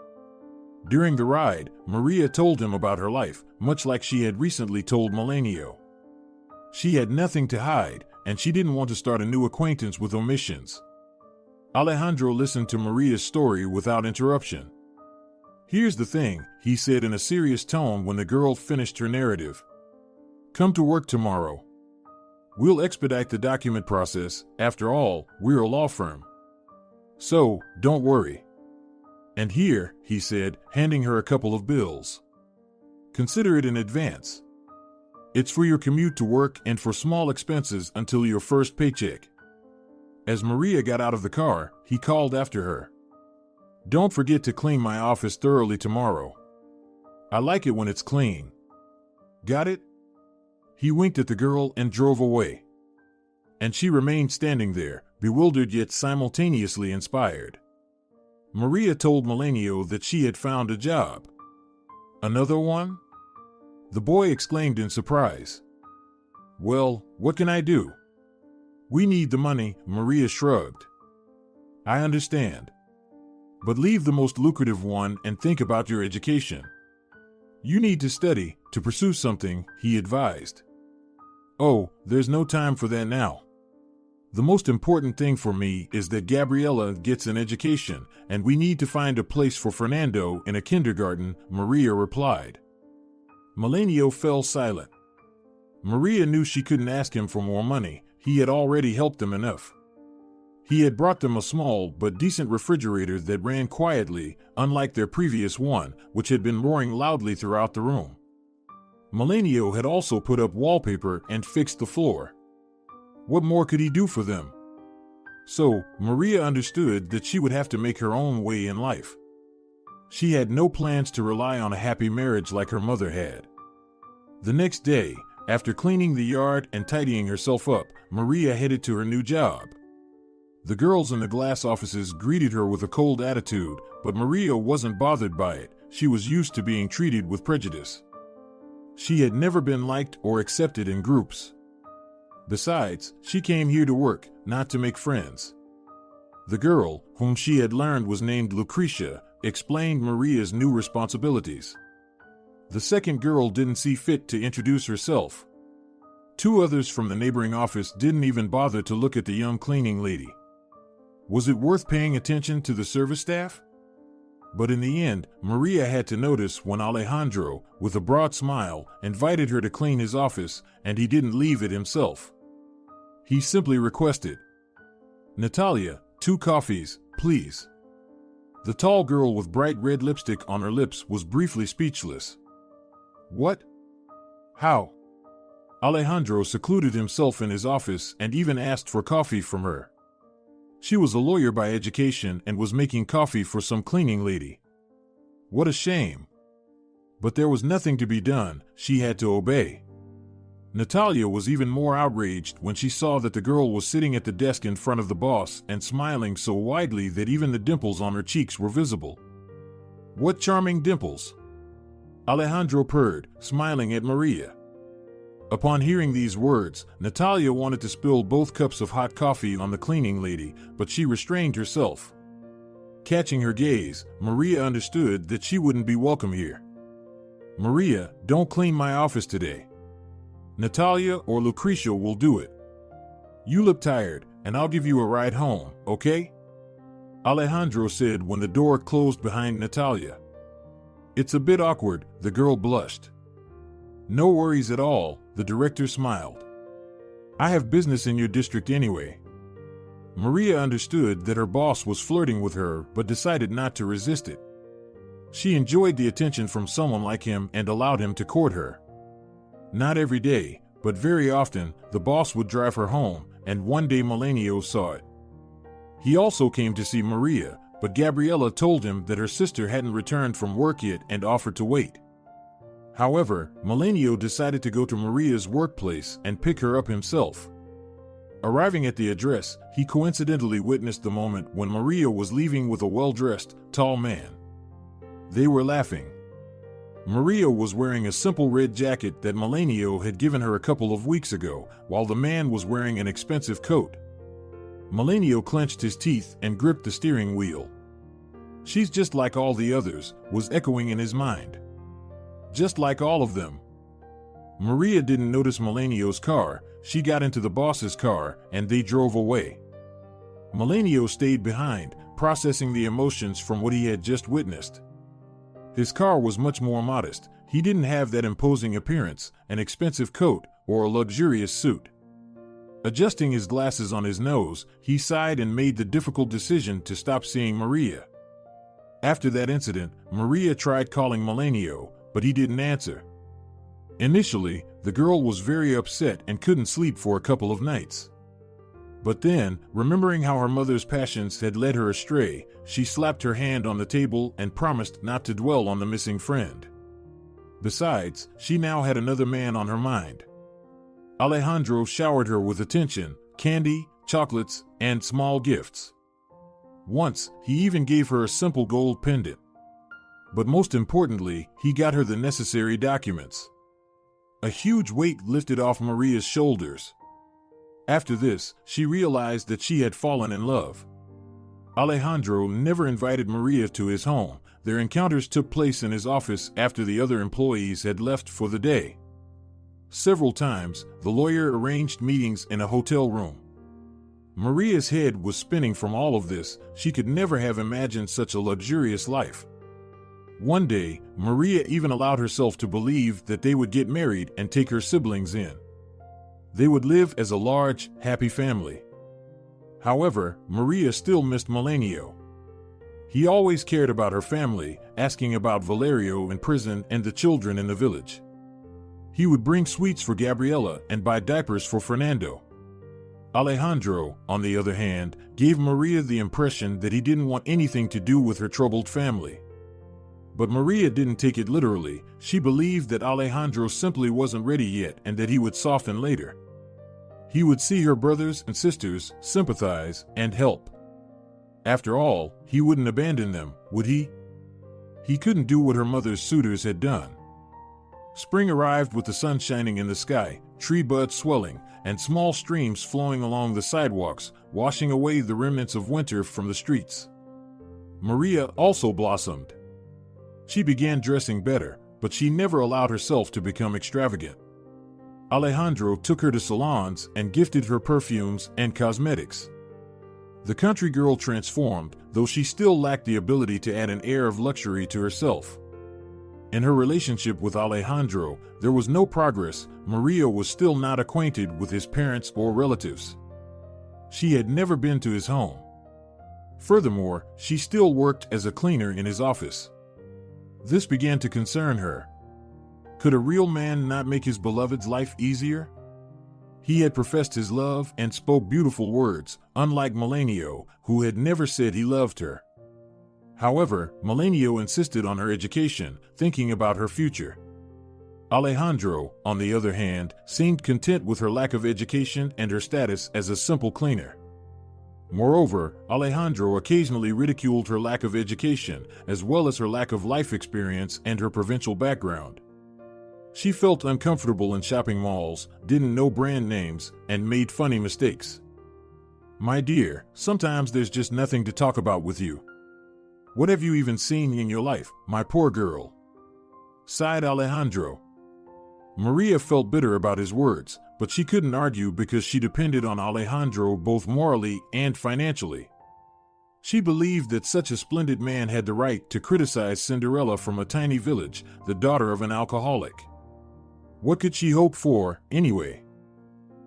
During the ride, Maria told him about her life, much like she had recently told Melanio. She had nothing to hide, and she didn't want to start a new acquaintance with omissions. Alejandro listened to Maria's story without interruption. "Here's the thing," he said in a serious tone when the girl finished her narrative. "Come to work tomorrow. We'll expedite the document process. After all, we're a law firm. So, don't worry. And here," he said, handing her a couple of bills. "Consider it in advance. It's for your commute to work and for small expenses until your first paycheck." As Maria got out of the car, he called after her. "Don't forget to clean my office thoroughly tomorrow. I like it when it's clean. Got it?" He winked at the girl and drove away. And she remained standing there, bewildered yet simultaneously inspired. Maria told Melanio that she had found a job. "Another one?" the boy exclaimed in surprise. "Well, what can I do?" "We need the money," Maria shrugged. "I understand. But leave the most lucrative one and think about your education. You need to study, to pursue something," he advised. "Oh, there's no time for that now. The most important thing for me is that Gabriella gets an education, and we need to find a place for Fernando in a kindergarten," Maria replied. Melanio fell silent. Maria knew she couldn't ask him for more money. He had already helped them enough. He had brought them a small but decent refrigerator that ran quietly, unlike their previous one, which had been roaring loudly throughout the room. Melanio had also put up wallpaper and fixed the floor. What more could he do for them? So, Maria understood that she would have to make her own way in life. She had no plans to rely on a happy marriage like her mother had. The next day, after cleaning the yard and tidying herself up, Maria headed to her new job. The girls in the glass offices greeted her with a cold attitude, but Maria wasn't bothered by it. She was used to being treated with prejudice. She had never been liked or accepted in groups. Besides, she came here to work, not to make friends. The girl, whom she had learned was named Lucretia, explained Maria's new responsibilities. The second girl didn't see fit to introduce herself. Two others from the neighboring office didn't even bother to look at the young cleaning lady. Was it worth paying attention to the service staff? But in the end, Maria had to notice when Alejandro, with a broad smile, invited her to clean his office, and he didn't leave it himself. He simply requested, "Natalia, 2 coffees, please." The tall girl with bright red lipstick on her lips was briefly speechless. "What? How?" Alejandro secluded himself in his office and even asked for coffee from her. She was a lawyer by education and was making coffee for some cleaning lady. What a shame. But there was nothing to be done. She had to obey. Natalia was even more outraged when she saw that the girl was sitting at the desk in front of the boss and smiling so widely that even the dimples on her cheeks were visible. "What charming dimples!" Alejandro purred, smiling at Maria. Upon hearing these words, Natalia wanted to spill both cups of hot coffee on the cleaning lady, but she restrained herself. Catching her gaze, Maria understood that she wouldn't be welcome here. "Maria, don't clean my office today. Natalia or Lucretia will do it. You look tired, and I'll give you a ride home, okay? Alejandro said when the door closed behind Natalia. It's a bit awkward, the girl blushed. No worries at all, the director smiled. I have business in your district anyway. Maria understood that her boss was flirting with her but decided not to resist it. She enjoyed the attention from someone like him and allowed him to court her. Not every day, but very often, the boss would drive her home, and one day Melanio saw it. He also came to see Maria, but Gabriella told him that her sister hadn't returned from work yet and offered to wait. However, Melanio decided to go to Maria's workplace and pick her up himself. Arriving at the address, he coincidentally witnessed the moment when Maria was leaving with a well-dressed, tall man. They were laughing. Maria was wearing a simple red jacket that Melanio had given her a couple of weeks ago, while the man was wearing an expensive coat. Melanio clenched his teeth and gripped the steering wheel. She's just like all the others, was echoing in his mind. Just like all of them. Maria didn't notice Melanio's car. She got into the boss's car, and they drove away. Melanio stayed behind, processing the emotions from what he had just witnessed. His car was much more modest. He didn't have that imposing appearance, an expensive coat, or a luxurious suit. Adjusting his glasses on his nose, he sighed and made the difficult decision to stop seeing Maria. After that incident, Maria tried calling Melanio, but he didn't answer. Initially, the girl was very upset and couldn't sleep for a couple of nights. But then, remembering how her mother's passions had led her astray, she slapped her hand on the table and promised not to dwell on the missing friend. Besides, she now had another man on her mind. Alejandro showered her with attention, candy, chocolates, and small gifts. Once, he even gave her a simple gold pendant. But most importantly, he got her the necessary documents. A huge weight lifted off Maria's shoulders. After this, she realized that she had fallen in love. Alejandro never invited Maria to his home. Their encounters took place in his office after the other employees had left for the day. Several times, the lawyer arranged meetings in a hotel room. Maria's head was spinning from all of this. She could never have imagined such a luxurious life. One day, Maria even allowed herself to believe that they would get married and take her siblings in. They would live as a large, happy family. However, Maria still missed Melanio. He always cared about her family, asking about Valerio in prison and the children in the village. He would bring sweets for Gabriella and buy diapers for Fernando. Alejandro, on the other hand, gave Maria the impression that he didn't want anything to do with her troubled family. But Maria didn't take it literally. She believed that Alejandro simply wasn't ready yet and that he would soften later. He would see her brothers and sisters, sympathize, and help. After all, he wouldn't abandon them, would he? He couldn't do what her mother's suitors had done. Spring arrived with the sun shining in the sky, tree buds swelling, and small streams flowing along the sidewalks, washing away the remnants of winter from the streets. Maria also blossomed. She began dressing better, but she never allowed herself to become extravagant. Alejandro took her to salons and gifted her perfumes and cosmetics. The country girl transformed, though she still lacked the ability to add an air of luxury to herself. In her relationship with Alejandro, there was no progress. Maria was still not acquainted with his parents or relatives. She had never been to his home. Furthermore, she still worked as a cleaner in his office. This began to concern her. Could a real man not make his beloved's life easier? He had professed his love and spoke beautiful words, unlike Melanio, who had never said he loved her. However, Melanio insisted on her education, thinking about her future. Alejandro, on the other hand, seemed content with her lack of education and her status as a simple cleaner. Moreover, Alejandro occasionally ridiculed her lack of education, as well as her lack of life experience and her provincial background. She felt uncomfortable in shopping malls, didn't know brand names, and made funny mistakes. "My dear, sometimes there's just nothing to talk about with you. What have you even seen in your life, my poor girl?" sighed Alejandro. Maria felt bitter about his words, but she couldn't argue because she depended on Alejandro both morally and financially. She believed that such a splendid man had the right to criticize Cinderella from a tiny village, the daughter of an alcoholic. What could she hope for, anyway?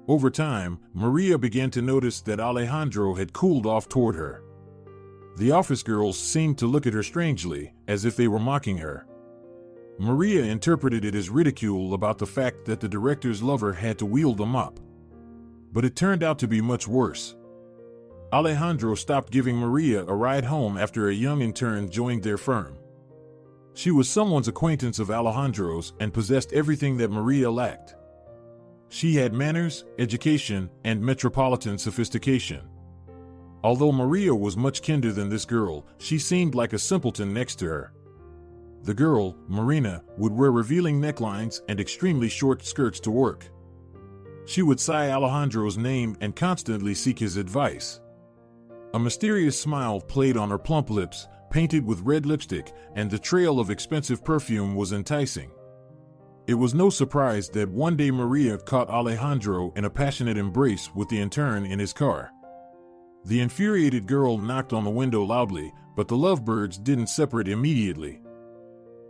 Over time, Maria began to notice that Alejandro had cooled off toward her. The office girls seemed to look at her strangely, as if they were mocking her. Maria interpreted it as ridicule about the fact that the director's lover had to wield a mop. But it turned out to be much worse. Alejandro stopped giving Maria a ride home after a young intern joined their firm. She was someone's acquaintance of Alejandro's and possessed everything that Maria lacked. She had manners, education, and metropolitan sophistication. Although Maria was much kinder than this girl, she seemed like a simpleton next to her. The girl, Marina, would wear revealing necklines and extremely short skirts to work. She would sigh Alejandro's name and constantly seek his advice. A mysterious smile played on her plump lips, painted with red lipstick, and the trail of expensive perfume was enticing. It was no surprise that one day Maria caught Alejandro in a passionate embrace with the intern in his car. The infuriated girl knocked on the window loudly, but the lovebirds didn't separate immediately.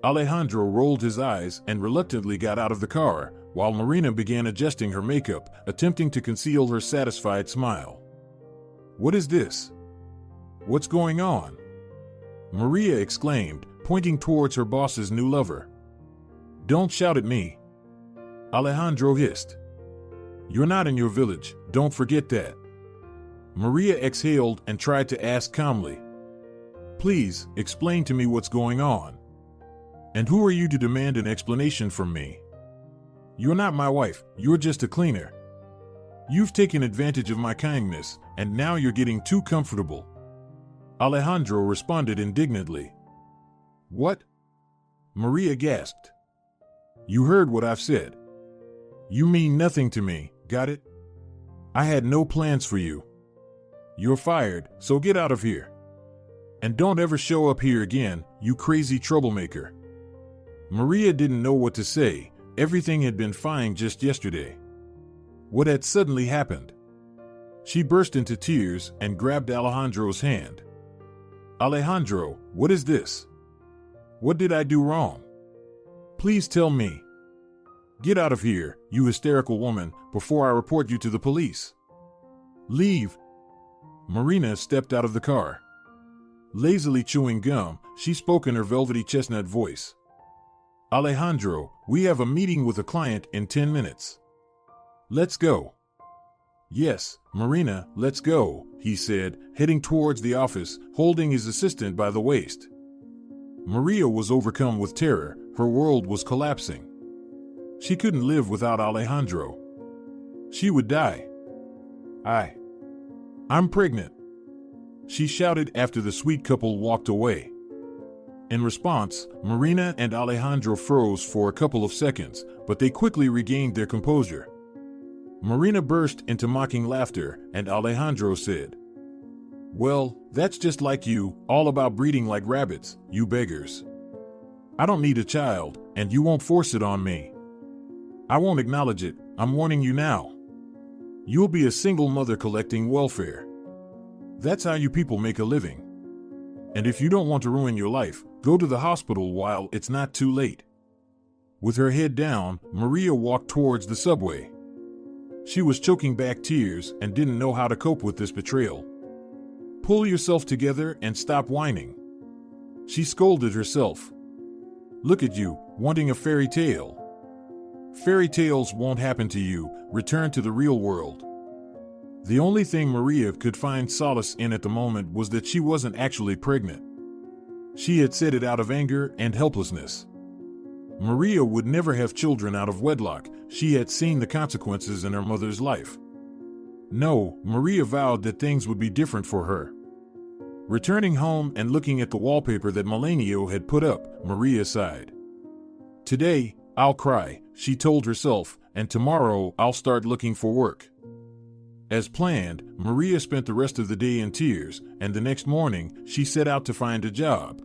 Alejandro rolled his eyes and reluctantly got out of the car, while Marina began adjusting her makeup, attempting to conceal her satisfied smile. "What is this? What's going on?" Maria exclaimed, pointing towards her boss's new lover. "Don't shout at me," Alejandro hissed. "You're not in your village, don't forget that." Maria exhaled and tried to ask calmly, "Please, explain to me what's going on. And who are you to demand an explanation from me? You're not my wife, you're just a cleaner. You've taken advantage of my kindness, and now you're getting too comfortable." Alejandro responded indignantly. "What?" Maria gasped. "You heard what I've said. You mean nothing to me, got it? I had no plans for you. You're fired, so get out of here. And don't ever show up here again, you crazy troublemaker." Maria didn't know what to say. Everything had been fine just yesterday. What had suddenly happened? She burst into tears and grabbed Alejandro's hand. "Alejandro, what is this? What did I do wrong? Please tell me. Get out of here, you hysterical woman, before I report you to the police. Leave." Marina stepped out of the car. Lazily chewing gum, she spoke in her velvety chestnut voice. "Alejandro, we have a meeting with a client in 10 minutes. Let's go." "Yes, Marina, let's go," he said, heading towards the office, holding his assistant by the waist. Maria was overcome with terror. Her world was collapsing. She couldn't live without Alejandro. She would die. I'm pregnant," she shouted after the sweet couple walked away. In response, Marina and Alejandro froze for a couple of seconds, but they quickly regained their composure. Marina burst into mocking laughter, and Alejandro said, "Well, that's just like you, all about breeding like rabbits, you beggars. I don't need a child, and you won't force it on me. I won't acknowledge it, I'm warning you now. You'll be a single mother collecting welfare. That's how you people make a living. And if you don't want to ruin your life, go to the hospital while it's not too late." With her head down, Maria walked towards the subway. She was choking back tears and didn't know how to cope with this betrayal. "Pull yourself together and stop whining," she scolded herself. "Look at you, wanting a fairy tale. Fairy tales won't happen to you, return to the real world." The only thing Maria could find solace in at the moment was that she wasn't actually pregnant. She had said it out of anger and helplessness. Maria would never have children out of wedlock. She had seen the consequences in her mother's life. No, Maria vowed that things would be different for her. Returning home and looking at the wallpaper that Melanio had put up, Maria sighed. "Today, I'll cry," she told herself, "and tomorrow I'll start looking for work." As planned, Maria spent the rest of the day in tears, and the next morning, she set out to find a job.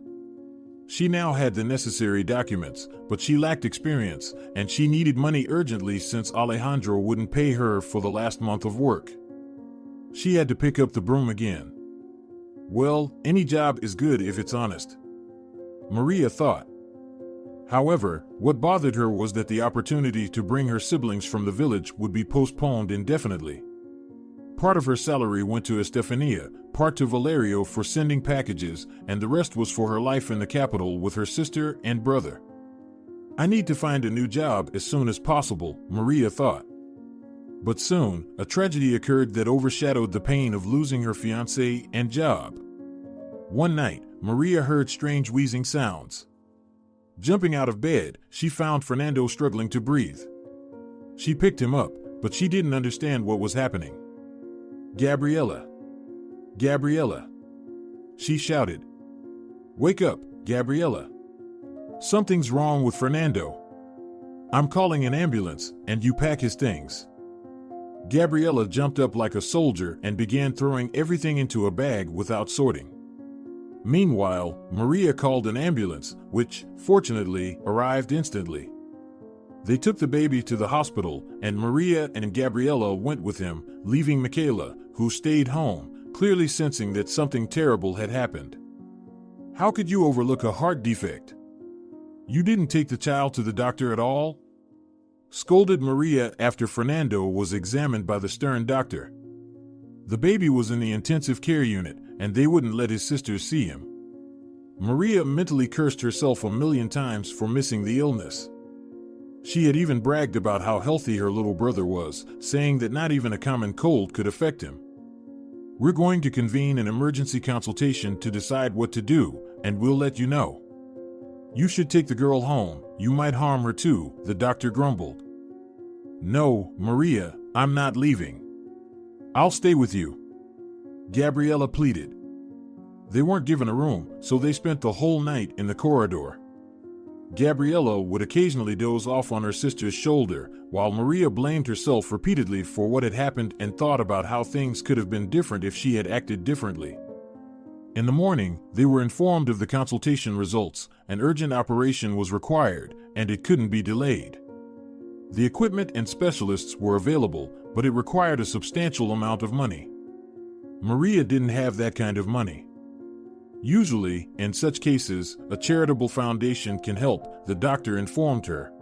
She now had the necessary documents, but she lacked experience, and she needed money urgently since Alejandro wouldn't pay her for the last month of work. She had to pick up the broom again. Well, any job is good if it's honest, Maria thought. However, what bothered her was that the opportunity to bring her siblings from the village would be postponed indefinitely. Part of her salary went to Estefania, part to Valerio for sending packages, and the rest was for her life in the capital with her sister and brother. I need to find a new job as soon as possible, Maria thought. But soon, a tragedy occurred that overshadowed the pain of losing her fiancé and job. One night, Maria heard strange wheezing sounds. Jumping out of bed, she found Fernando struggling to breathe. She picked him up, but she didn't understand what was happening. Gabriela! Gabriela! She shouted. Wake up, Gabriela! Something's wrong with Fernando. I'm calling an ambulance, and you pack his things. Gabriela jumped up like a soldier and began throwing everything into a bag without sorting. Meanwhile, Maria called an ambulance, which, fortunately, arrived instantly. They took the baby to the hospital, and Maria and Gabriela went with him, leaving Michaela, who stayed home, clearly sensing that something terrible had happened. How could you overlook a heart defect? You didn't take the child to the doctor at all? Scolded Maria after Fernando was examined by the stern doctor. The baby was in the intensive care unit, and they wouldn't let his sisters see him. Maria mentally cursed herself 1,000,000 times for missing the illness. She had even bragged about how healthy her little brother was, saying that not even a common cold could affect him. We're going to convene an emergency consultation to decide what to do, and we'll let you know. You should take the girl home, you might harm her too, the doctor grumbled. No, Maria, I'm not leaving. I'll stay with you, Gabriela pleaded. They weren't given a room, so they spent the whole night in the corridor. Gabriela would occasionally doze off on her sister's shoulder, while Maria blamed herself repeatedly for what had happened and thought about how things could have been different if she had acted differently. In the morning, they were informed of the consultation results. An urgent operation was required, and it couldn't be delayed. The equipment and specialists were available, but it required a substantial amount of money. Maria didn't have that kind of money. Usually, in such cases, a charitable foundation can help, the doctor informed her.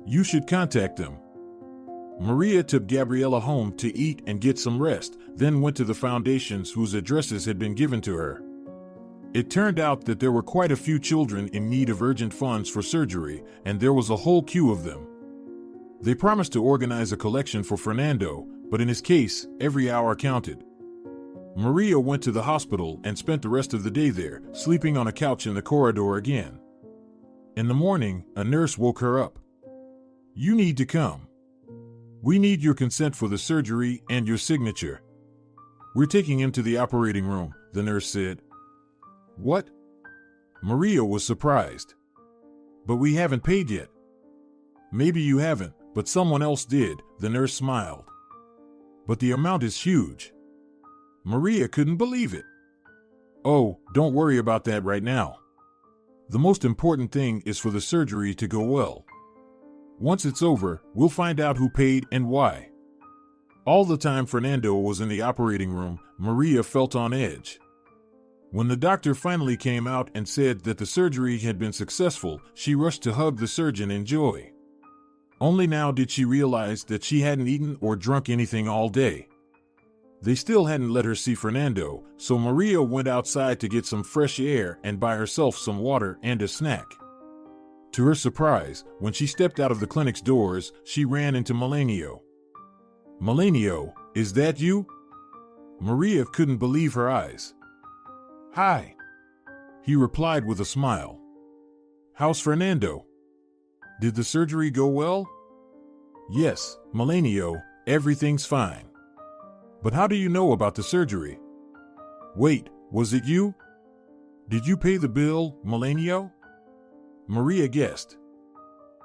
You should contact them. Maria took Gabriela home to eat and get some rest, then went to the foundations whose addresses had been given to her. It turned out that there were quite a few children in need of urgent funds for surgery, and there was a whole queue of them. They promised to organize a collection for Fernando, but in his case, every hour counted. Maria went to the hospital and spent the rest of the day there, sleeping on a couch in the corridor again. In the morning, a nurse woke her up. You need to come. We need your consent for the surgery and your signature. We're taking him to the operating room, the nurse said. What? Maria was surprised. But we haven't paid yet. Maybe you haven't, but someone else did, the nurse smiled. But the amount is huge. Maria couldn't believe it. Oh, don't worry about that right now. The most important thing is for the surgery to go well. Once it's over, we'll find out who paid and why. All the time Fernando was in the operating room, Maria felt on edge. When the doctor finally came out and said that the surgery had been successful, she rushed to hug the surgeon in joy. Only now did she realize that she hadn't eaten or drunk anything all day. They still hadn't let her see Fernando, so Maria went outside to get some fresh air and buy herself some water and a snack. To her surprise, when she stepped out of the clinic's doors, she ran into Melanio. Melanio, is that you? Maria couldn't believe her eyes. Hi, he replied with a smile. How's Fernando? Did the surgery go well? Yes, Melanio, everything's fine. But how do you know about the surgery? Wait, was it you? Did you pay the bill, Melanio? Maria guessed.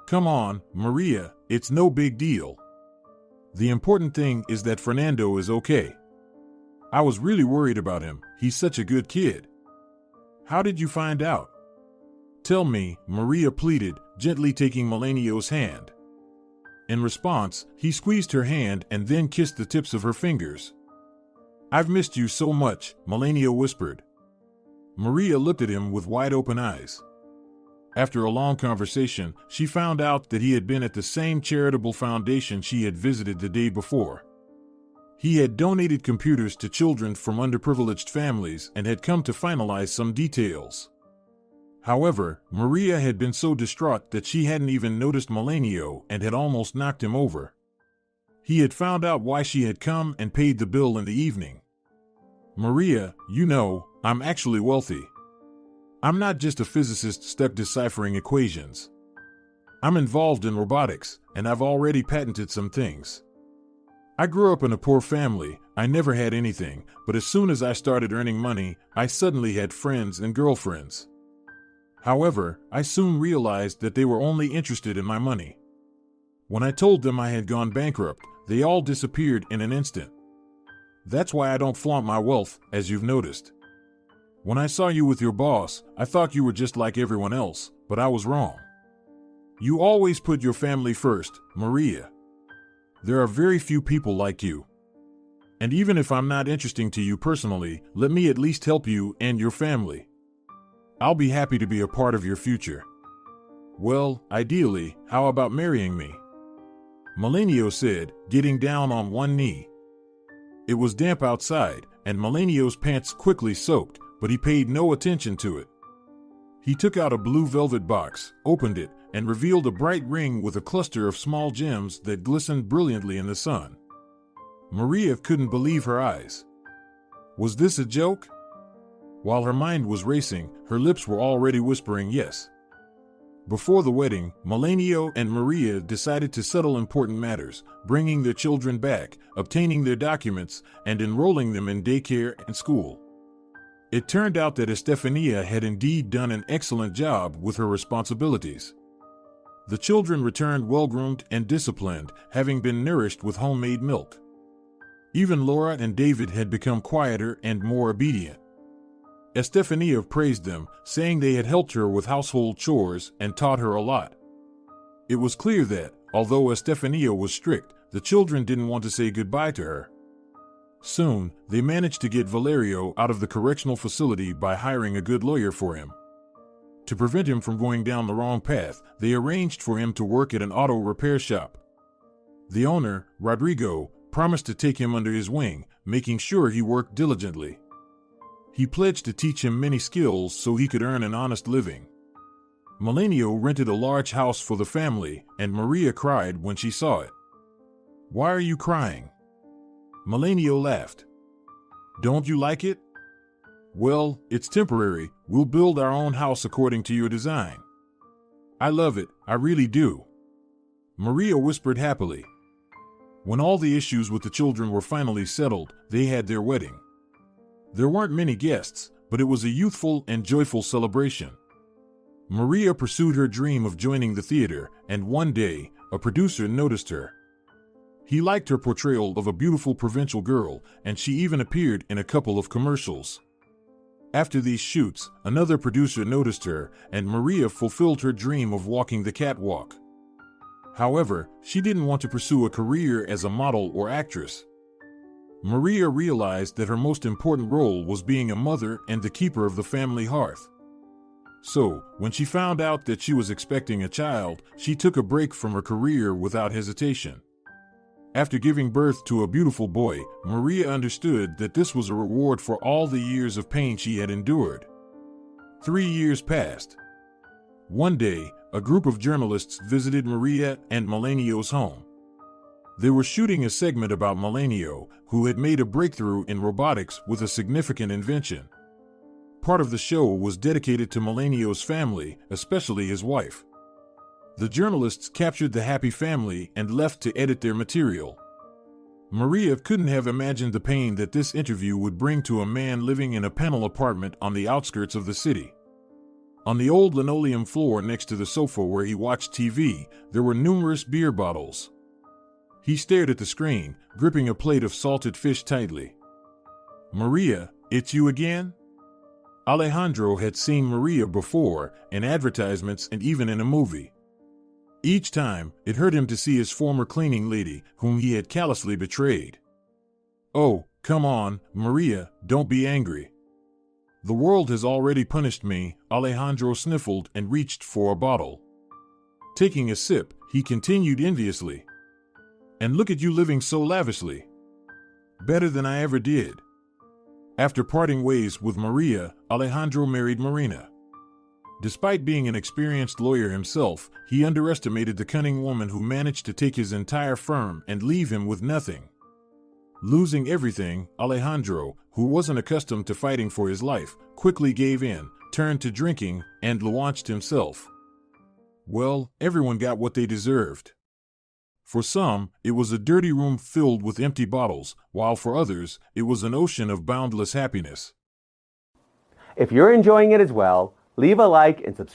Come on, Maria, it's no big deal. The important thing is that Fernando is okay. I was really worried about him, he's such a good kid. How did you find out? "Tell me," Maria pleaded, gently taking Melanio's hand. In response, he squeezed her hand and then kissed the tips of her fingers. "I've missed you so much," Melanio whispered. Maria looked at him with wide-open eyes. After a long conversation, she found out that he had been at the same charitable foundation she had visited the day before. He had donated computers to children from underprivileged families and had come to finalize some details. However, Maria had been so distraught that she hadn't even noticed Melanio and had almost knocked him over. He had found out why she had come and paid the bill in the evening. "Maria, you know, I'm actually wealthy. I'm not just a physicist stuck deciphering equations. I'm involved in robotics, and I've already patented some things. I grew up in a poor family, I never had anything, but as soon as I started earning money, I suddenly had friends and girlfriends. However, I soon realized that they were only interested in my money. When I told them I had gone bankrupt, they all disappeared in an instant. That's why I don't flaunt my wealth, as you've noticed. When I saw you with your boss, I thought you were just like everyone else, but I was wrong. You always put your family first, Maria. There are very few people like you. And even if I'm not interesting to you personally, let me at least help you and your family. I'll be happy to be a part of your future. Well, ideally, how about marrying me?" Melanio said, getting down on one knee. It was damp outside, and Melanio's pants quickly soaked, but he paid no attention to it. He took out a blue velvet box, opened it, and revealed a bright ring with a cluster of small gems that glistened brilliantly in the sun. Maria couldn't believe her eyes. Was this a joke? While her mind was racing, her lips were already whispering yes. Before the wedding, Melanio and Maria decided to settle important matters, bringing their children back, obtaining their documents, and enrolling them in daycare and school. It turned out that Estefania had indeed done an excellent job with her responsibilities. The children returned well-groomed and disciplined, having been nourished with homemade milk. Even Laura and David had become quieter and more obedient. Estefania praised them, saying they had helped her with household chores and taught her a lot. It was clear that, although Estefania was strict, the children didn't want to say goodbye to her. Soon, they managed to get Valerio out of the correctional facility by hiring a good lawyer for him. To prevent him from going down the wrong path, they arranged for him to work at an auto repair shop. The owner, Rodrigo, promised to take him under his wing, making sure he worked diligently. He pledged to teach him many skills so he could earn an honest living. Melanio rented a large house for the family, and Maria cried when she saw it. "Why are you crying?" Melanio laughed. "Don't you like it?" "Well, it's temporary. We'll build our own house according to your design." "I love it, I really do," Maria whispered happily. When all the issues with the children were finally settled, they had their wedding. There weren't many guests, but it was a youthful and joyful celebration. Maria pursued her dream of joining the theater, and one day, a producer noticed her. He liked her portrayal of a beautiful provincial girl, and she even appeared in a couple of commercials. After these shoots, another producer noticed her, and Maria fulfilled her dream of walking the catwalk. However, she didn't want to pursue a career as a model or actress. Maria realized that her most important role was being a mother and the keeper of the family hearth. So, when she found out that she was expecting a child, she took a break from her career without hesitation. After giving birth to a beautiful boy, Maria understood that this was a reward for all the years of pain she had endured. 3 years passed. One day, a group of journalists visited Maria and Melanio's home. They were shooting a segment about Melanio, who had made a breakthrough in robotics with a significant invention. Part of the show was dedicated to Melanio's family, especially his wife. The journalists captured the happy family and left to edit their material. Maria couldn't have imagined the pain that this interview would bring to a man living in a panel apartment on the outskirts of the city. On the old linoleum floor next to the sofa where he watched TV, there were numerous beer bottles. He stared at the screen, gripping a plate of salted fish tightly. "Maria, it's you again?" Alejandro had seen Maria before, in advertisements and even in a movie. Each time, it hurt him to see his former cleaning lady, whom he had callously betrayed. "Oh, come on, Maria, don't be angry. The world has already punished me," Alejandro sniffled and reached for a bottle. Taking a sip, he continued enviously. "And look at you living so lavishly. Better than I ever did." After parting ways with Maria, Alejandro married Marina. Despite being an experienced lawyer himself, he underestimated the cunning woman who managed to take his entire firm and leave him with nothing. Losing everything, Alejandro, who wasn't accustomed to fighting for his life, quickly gave in, turned to drinking, and launched himself. Well, everyone got what they deserved. For some, it was a dirty room filled with empty bottles, while for others, it was an ocean of boundless happiness. If you're enjoying it as well, leave a like and subscribe.